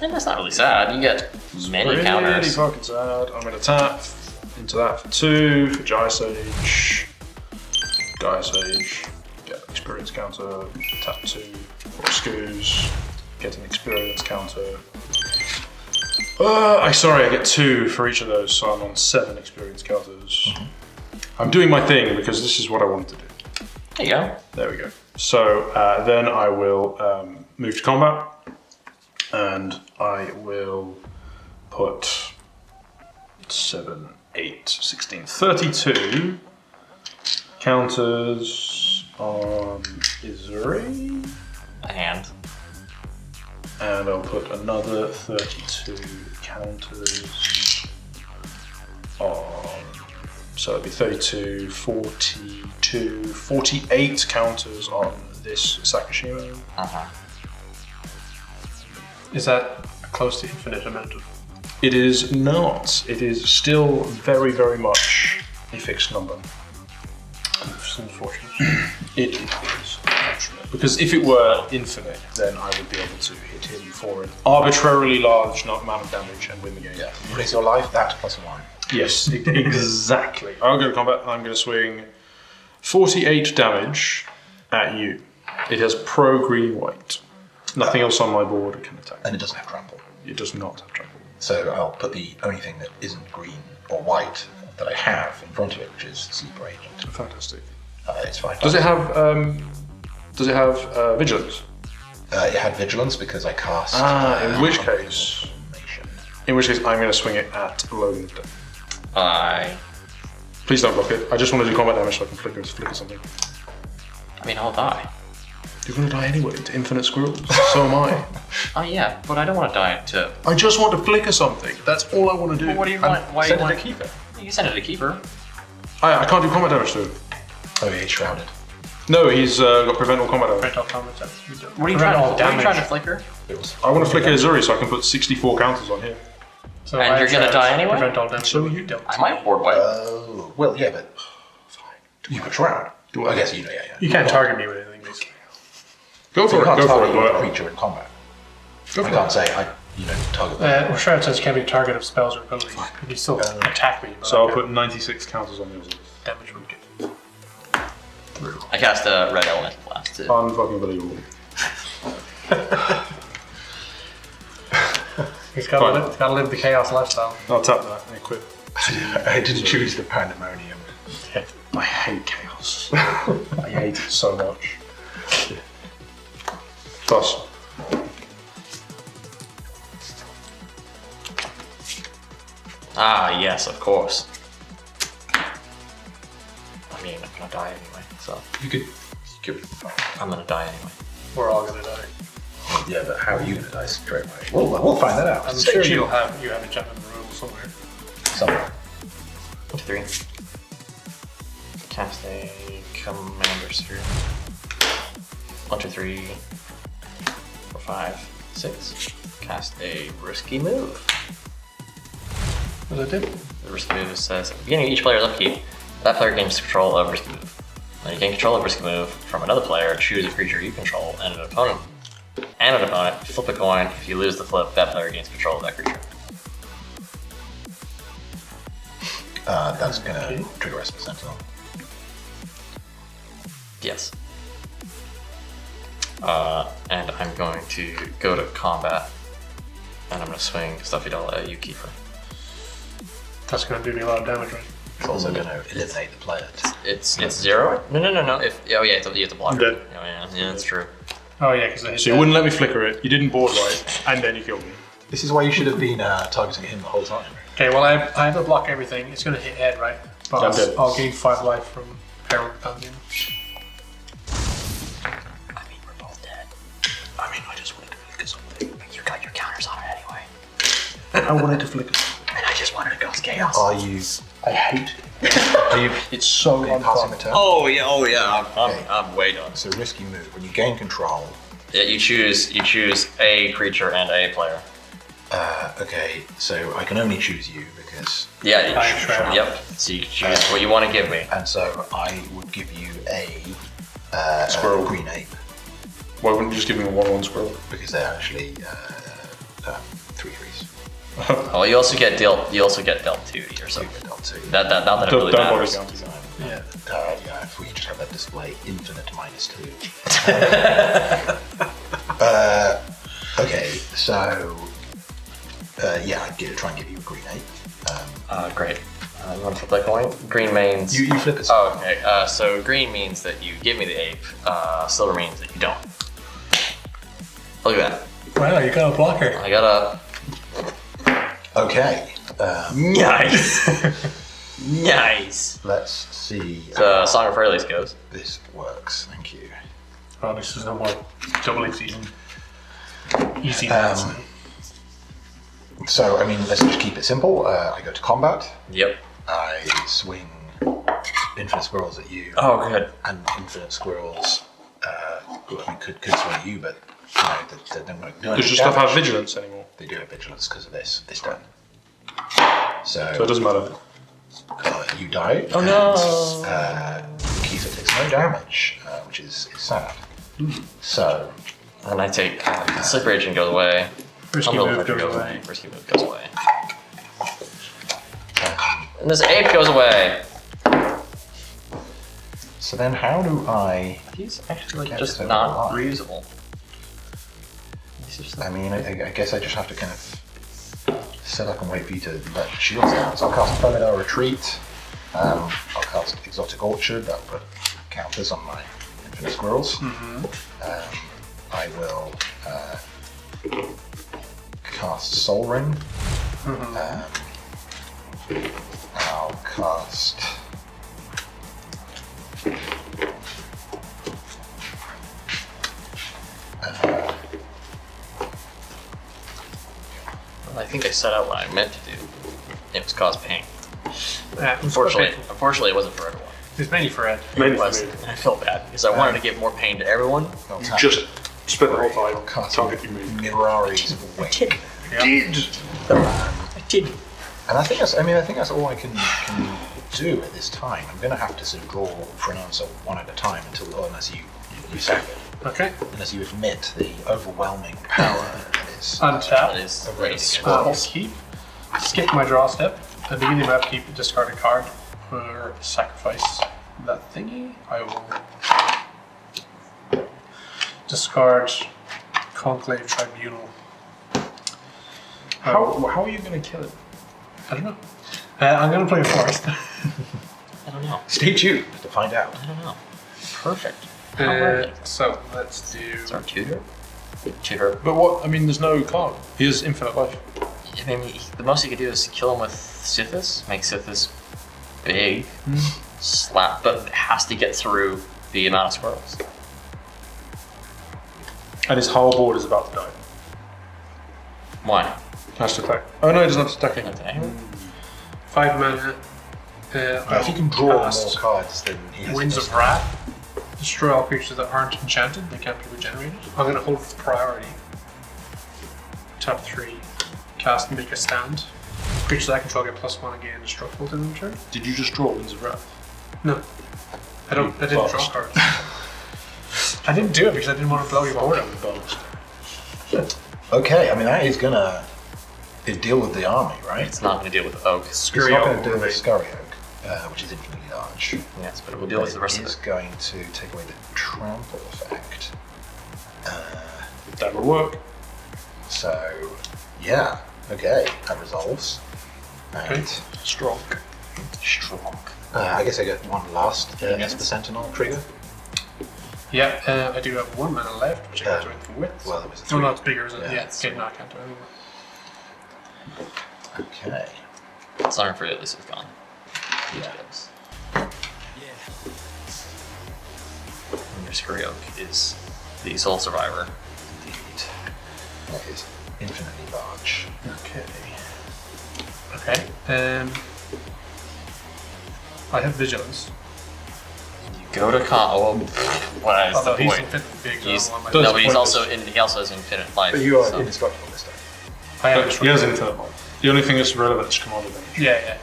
And that's not really sad. You get many Pretty counters. fucking sad. I'm gonna tap into that for 2 for Gyre Sage. Gyre Sage. Get an experience counter. Tap 2 for Scoos. Get an experience counter. I get 2 for each of those, so I'm on 7 experience counters. I'm doing my thing because this is what I wanted to do. There you go. There we go. So then I will move to combat, and I will put 7, 8, 16, 32 counters on Ezuri. A hand. And I'll put another 32 counters on, so it'll be 32, 42, 48 counters on this Sakashima. Is that close to infinite amount of? It is not. It is still very, very much a fixed number. It's unfortunate. It is unfortunate. Because if it were infinite, then I would be able to hit him for an arbitrarily large amount of damage and win the game. Yeah. What is your life? That plus 1. Yes, exactly. I'll go to combat. I'm going to swing 48 damage at you. It has pro green white. Nothing else on my board can attack. And it doesn't have trample. It does not have trample. So I'll put the only thing that isn't green or white that I have in front of it, which is Sleeper Agent. Fantastic. It's fine. Does it have vigilance? It had Vigilance because I cast. In which case, I'm going to swing it at Logan. Please don't block it. I just want to do combat damage so I can flicker something. I mean, I'll die. You're going to die anyway to infinite squirrels. So am I. Oh yeah, but I don't want to die to. I just want to flicker something. That's all I want to do. Well, what do you want? Why Send you it want to Keeper. You send it to Keeper. I can't do combat damage to him. Oh, yeah, he's shrouded. No, he's got prevent all combat damage. Prevent all combat damage. What are you trying to flicker? I want to flicker Ezuri so I can put 64 counters on him. So And I you're gonna have die anyway? Prevent all damage. So you don't. I might board wipe. Oh, well, yeah, but fine. You could shroud. Do I? I guess you know, yeah. You can't target me with anything, basically. Go So for you it. can't Go for target a it. creature in combat. Go I for can't it. say target. Well, Shroud says you can't be a target of spells or abilities. You can still attack me. But So I'll I put 96 counters on yours. damage would get. I cast a red elemental blast too. Unfucking believable. He's gotta live the chaos lifestyle. I'll tap that and equip. I didn't choose the pandemonium. I hate chaos. rules. I hate it so much. Toss. Ah, yes, of course. I mean, I'm gonna die anyway, so You could. I'm gonna die anyway. We're all gonna die. Yeah, but how are you gonna die straight away? We'll find that out. I'm Stay sure tuned. you have a chat in the room somewhere. Somewhere. 1, 2, 3. Cast a commander sphere. 1, 2, 3, 4, 5, 6. Cast a risky move. What did I do? The risky move says at the beginning of each player's upkeep, that player gains control of risky move. When you gain control of risky move from another player, choose a creature you control and an opponent. Flip a coin. If you lose the flip, that player gains control of that creature. That's gonna trigger Esper Sentinel. Yes. And I'm going to go to combat, and I'm going to swing Stuffy Doll at you, Kiefer. That's gonna do me a lot of damage, right? It's also gonna eliminate the player. It's 0? No. You have to block I'm it. dead. Oh, yeah, that's true. Oh yeah, because I hit So you wouldn't let me flicker it, you didn't board right, and then you killed me. This is why you should have been targeting him the whole time. Okay, well I have to block everything. It's gonna hit Ed, right? But I'm dead. I'll gain 5 life from Herald Companion. I mean, we're both dead. I mean, I just wanted to flicker something. You got your counters on it anyway. I wanted to flicker. And I just wanted to cause chaos. Are you? I hate it. Are you? It's so Are you passing the unfun. turn? Oh yeah. I'm way done. So risky move. When you gain control. Yeah, you choose a creature and a player. Okay, so I can only choose you because, Yeah. I am trapped. Yep. So you choose what you want to give me. and so I would give you a Squirrel. green ape Why wouldn't you just give me a 1/1 squirrel? because they're actually 3/3s. Oh, you also get dealt 2 or So something. you get dealt to. Not that it really Don't bother matters. counting. Yeah. Yeah, if we just have that display, infinite -2. Okay, so yeah, I'd try and give you a green ape. Great. You want to flip that coin? Green means. You flip it. Oh, okay. So green means that you give me the ape. Silver means that you don't. Look at that. Wow, you got a blocker. I got a. Okay, Nice. Nice. let's see The Song of Fairlies goes. this works. Thank you. Oh, this is no more doubling season. Easy dance. So, I mean, let's just keep it simple. I go to combat. Yep. I swing infinite squirrels at you, Oh, good. and infinite squirrels. Well, I mean, could swing at you, but you know, they're not doing Does your stuff have vigilance anymore? They do have vigilance because of this turn. So it So doesn't matter. you die. Oh no. Kiefer takes no damage, which is sad. So And I take Slip Rage and goes away. Risky Humble move Pressure goes away. Risky move goes away. And this ape goes away. so then, how do I? He's actually Get just so not alive. reusable. He's just I mean, I guess I just have to kind of sit up and wait for you to let shields down. So I'll cast Promidar Retreat. I'll cast Exotic Orchard. That will put counters on my infinite squirrels. I will cast Soul Ring. I'll cast. I think I set out what I meant to do. It was cause pain. Unfortunately, Unfortunately, it wasn't for everyone. it's mainly for Ed. Mainly It for was. me. And I felt bad because I wanted to give more pain to everyone. I'll You tap just spent the whole time casting targeting me. Mirari's Wake. I did. And I think that's all I can do at this time. I'm going to have to sort of draw for an answer one at a time unless you sack it. Okay. Unless you admit the overwhelming power that is. That Untap. is A great. race. Keep. Skip my draw step. At the beginning of my upkeep, discard a card for sacrifice that thingy. I will discard Conclave Tribunal. How are you going to kill it? I don't know. I'm gonna play a forest. I don't know. Stay tuned to find out. I don't know. Perfect. Perfect. So let's do. It's our tutor. Tutor. But what? I mean, there's no card. He has infinite life. I mean, the most you could do is kill him with Sythis, make Sythis big, slap, but it has to get through the amount of squirrels. And his whole board is about to die. Why? Has to attack. Oh no, he doesn't have to attack anymore. Okay. 5 mana. If you can draw more cast cards, then he has Winds of Wrath. Destroy all creatures that aren't enchanted. They can't be regenerated. I'm going to hold with priority. Top 3. Cast and make a stand. Creatures I control get +1 again. Destructible to them in turn. Did you just draw Winds of Wrath? No. I didn't draw Bombs. cards. I didn't do it because I didn't want to blow your board up. Okay, I mean that is gonna deal with the army, right? It's not going to deal with Oak. It's Scurry not Oak going to deal will with remain. Scurry Oak, which is infinitely large. Yes, but it will deal with the rest of is it. going to take away the trample effect. That will work. So, yeah, okay, that resolves. And Strong. strong. I guess I get one last against the Sentinel trigger. Yeah, I do have 1 mana left, which I can't do anything with. Well, it was a Oh 3. no, it's bigger, isn't it? Yeah, Yeah, it's okay, no, I can't do anything. Okay. Sorry for it, at least it's gone. Yeah. And your Scurry Oak is the sole survivor. Indeed. That is infinitely large. Okay. Okay. I have Vigilance. You go to what is Although the he's point? infinitely big, He's, so I don't want no, my- but he's also he also has infinite life. But you are so- indestructible this time. I have He has infinite life. The only thing that's relevant is commander damage. Yeah.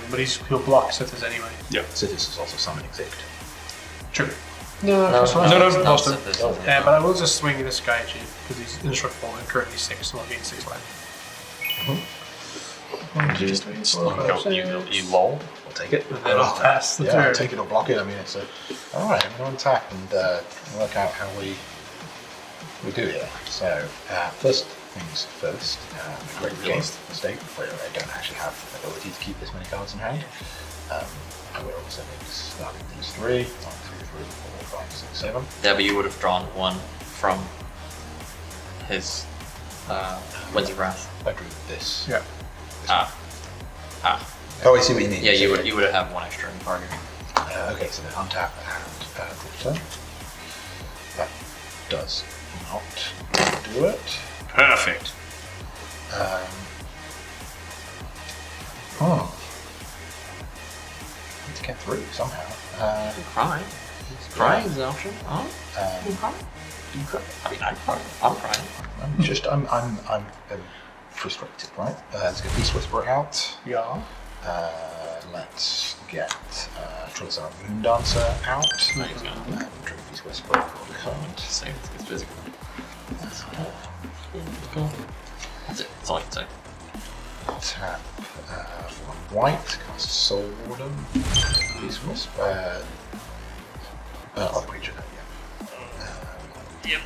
But he'll block Sythis anyway. Yeah. Sythis is also summoning Zict. True. No, No, that's fine. No, it's lost not it. Sythis, isn't it? But I will just swing this guy at you because he's indestructible and currently 6, so I'll gain 6 life. You lol. We'll take it. And then I'll pass the Yeah, turn. take it or block it. I mean, it's a. Alright, I'm going to attack and work out how we do here. So, first things first, a great mistake where I don't actually have the ability to keep this many cards in hand. I will also make starting these 3. 1, 2, 3, 4, 5, 6, 7. Yeah, but you would have drawn one from his Winds of Wrath. I drew this. Yeah. Ah. Oh, I see what you mean. Yeah, you would have one extra in target. Okay, so then untap and return. That does not do it. Perfect. Need to get through somehow. Crying. Crying is an option. Oh, you cry? You cry? I mean, I cry. I'm crying. I'm frustrated, right? Let's get Beast Whisperer out. Yeah. Let's get Trilizar Moon Dancer out. No, he's gone. And drink Beast Whisperer for the current. Same. It's physical. That's it. That's all I can say. Tap one white, cast Soul Warden. Beast Whisperer. Other creature, yeah. Yep.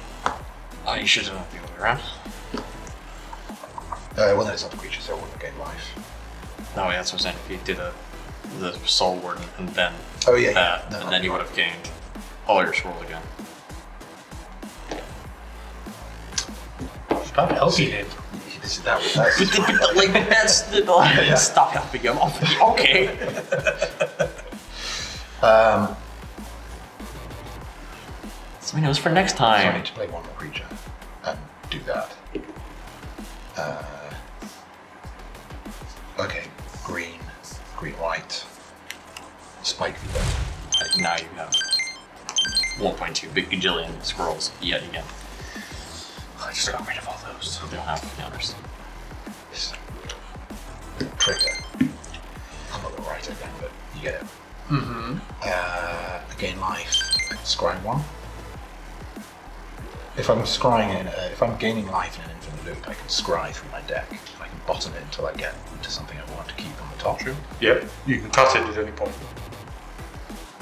Oh, you should have done it the other way around. Well, then it's other creature, so it wouldn't gain life. No, yeah, that's what I'm saying. If you did the Soul Warden and then Oh, yeah, that, No, and then you would have gained all your scrolls again. Stop helping him. That's Like, that's the stop helping him. Okay. So, it was for next So I time. need to play one more creature and do that. Okay, green, white, spike Viva. Now you have 1.2 big gajillion scrolls yet again. I just got rid of all those. You don't have counters. This trigger. I'm not the right again, but you get it. Gain life, scrying 1. If I'm scrying in, if I'm gaining life in an infinite loop, I can scry through my deck. I can bottom it until I get to something I want to keep on the top. True. Yep. You can cut it at any point.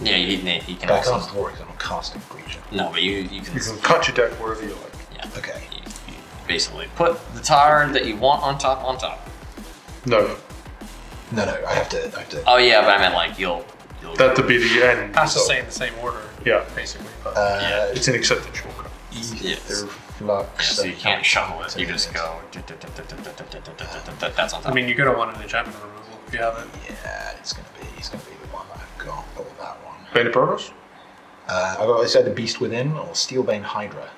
Yeah, he can But I also. can't draw it because I'm not casting a creature. No, but you can. You can cut your deck wherever you like. Yeah. Okay. You basically put the card that you want on top. No. No, I have to. Oh yeah, but I meant like That would be the end. Has to stay in the same order. Yeah. Basically. But It's an accepted shortcut. Ether flux. So you can't shuffle it. You just go. That's on top. I mean, you're gonna want an enchantment removal if you have it. Yeah, it's gonna be the one that I've got. Or that one. Bane of Progress? I said the Beast Within or Steelbane Hydra.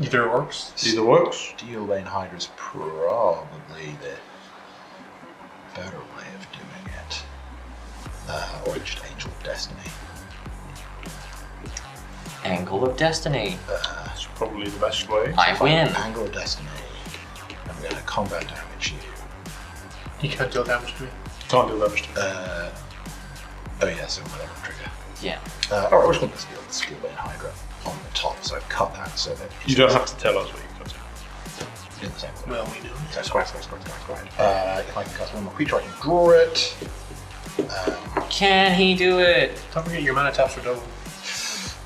Either works. Either works. Steelbane Hydra is probably the better way of doing it. Or just Angel of Destiny. Angle of Destiny. That's probably the best way. I win. Angle of Destiny. I'm going to combat damage you. You can't deal damage to me. Can't do damage to it. Oh yeah, so whatever trigger. Yeah. Alright, which one is the Steelbane Hydra on the top? So I've cut that so that You don't have to tell us what you cut in the same way. Well, we know. So square. If I can cast one more creature, I can draw it. Can he do it? Don't forget your mana taps are double.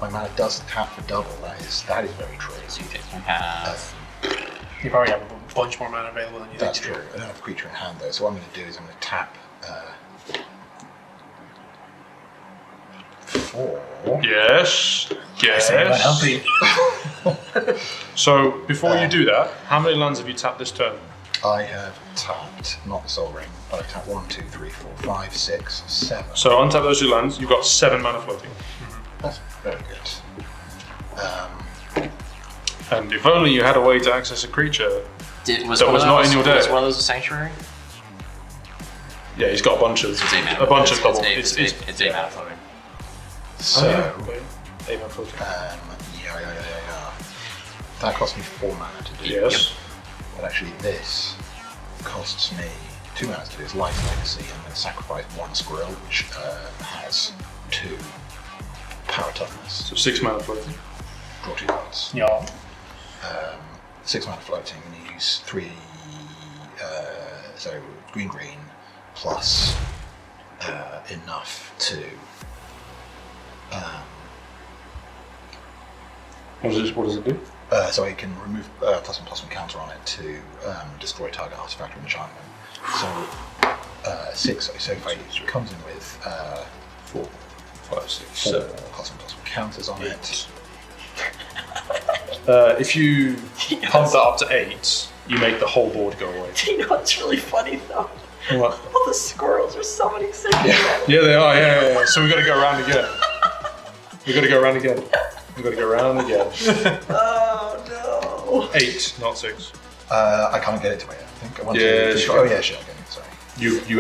My mana does tap for double. That is very true. So you have. You probably have a bunch more mana available than you That's think you true. I don't have a creature in hand though, so what I'm going to do is I'm going to tap 4. Yes. do. Healthy. So, before you do that, how many lands have you tapped this turn? I have tapped, not the Soul Ring, but I've tapped 1, 2, 3, 4, 5, 6, 7. So, untap those 2 lands, you've got 7 mana floating. That's very good. And if only you had a way to access a creature. Was That one was of not those- in your deck. Was one of those a sanctuary? Yeah, he's got a bunch of It's 8 mana. a bunch of double. It's 8 mana floating. So, Okay. 8 mana floating. yeah. That cost me 4 mana to do. Yes. But actually this costs me 2 mana to do. It's Life Legacy. I'm going to sacrifice 1 squirrel, which has 2 power toughness. So 6 mana floating. Draw 2 cards. Yeah. 6 mana floating and use 3, so green plus enough to What does it do? so I can remove +1/+1 counter on it to destroy target artifact or enchantment. So 6. So if it comes in with 4, 5, 6, 4 7. +1/+1 counters on it. If you pump that up to 8, you make the whole board go away. You know what's really funny though? What? All the squirrels are summoning signals. Yeah, they are. Yeah. So we got to go around again. We got to go around again. We got to go around again. Oh 8, not 6. I can't get it to my I think. I want Yeah, to. sure. Oh yeah, sure. Okay, sorry. You can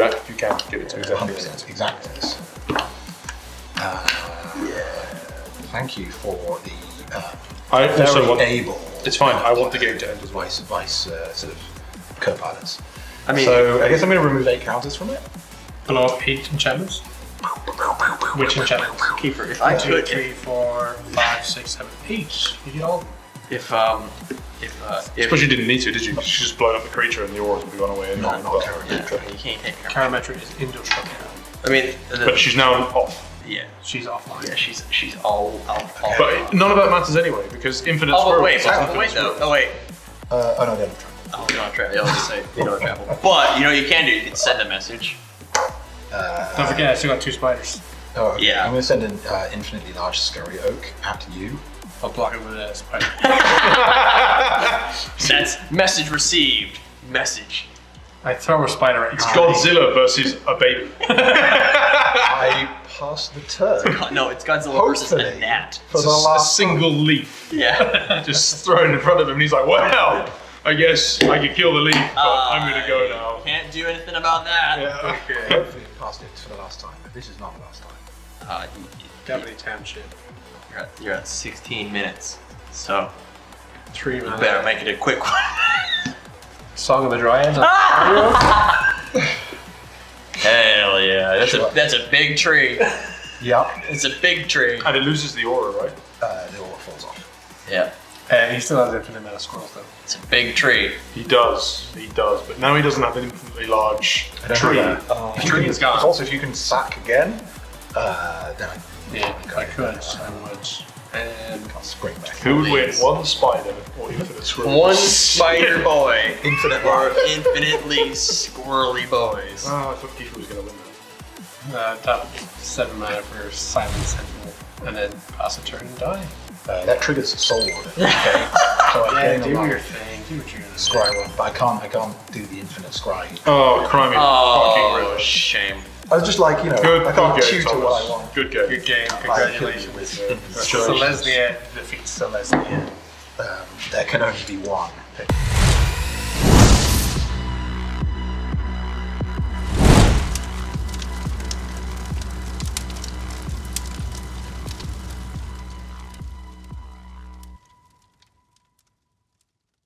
give it to exactly. 100% exactness. Thank you for the I also very want. able. It's fine. I want the game to end as well. Vice sort of co-pilots. I mean, So I guess I'm going to remove 8 counters from it. Below 8 enchantments. Which enchantments? Keeper, if I 2, could, 3, 4, 5, 6, 7, 8. You get all. if Suppose you didn't need to, did you? You just blown up the creature and the auras would be gone away. Not But- terrible. you can't take her. Parametric is indestructible. I mean, But she's now off. yeah, She's offline. yeah, she's all. But none of that matters anyway because infinite Oh, squirrels. but wait, is but infinite wait though. squirrels. Oh wait. Oh no, they haven't traveled. Oh, they don't travel. I was just say they don't travel. But you know what you can do? You can send a message. Don't forget, I still got 2 spiders. Oh, okay. Yeah. I'm going to send an infinitely large scurry oak at you. I'll block it with a spider. That's message received. Message. I throw a spider at you. It's Godzilla versus a baby. I pass the turn. No, it's Godzilla versus a Hopefully. gnat. For It's the a last single leaf Yeah. just thrown in front of him, and he's like, "Well, I guess I could kill the leaf, but I'm gonna go now." Can't do anything about that. Yeah. Okay. Hopefully I passed it for the last time, but this is not the last time. Deputy Township. You're at 16 minutes, so 3 you mana. better make it a quick one. Song of the Dryads. Hell yeah, that's a big tree. Yep. It's a big tree. And it loses the aura, right? The aura falls off. Yeah, He still has infinite mana squirrels though. it's a big tree. He does, but now he doesn't have an infinitely large tree. The tree is gone. Also, if you can sack again, then I Yeah, if I could, I would. And can't spring back. Who would win, one spider or infinite squirrel? One spider boy Infinite or life. infinitely squirrely boys. Oh, I thought Keith was gonna win that. Tap 7 mana for Silent Sentinel, and then pass a turn and die. That triggers Soul Order. Okay. So I Yeah, gain do a your life. thing. Do what you're gonna do. Scry one, but I can't do the infinite scry. Oh, crimey Oh, fucking relish. shame. I was just like, Good, I can't good game, tutor what I Thomas. want. Good game. Good game. Congratulations. Congratulations. Celestia defeats Celestia. There can only be one.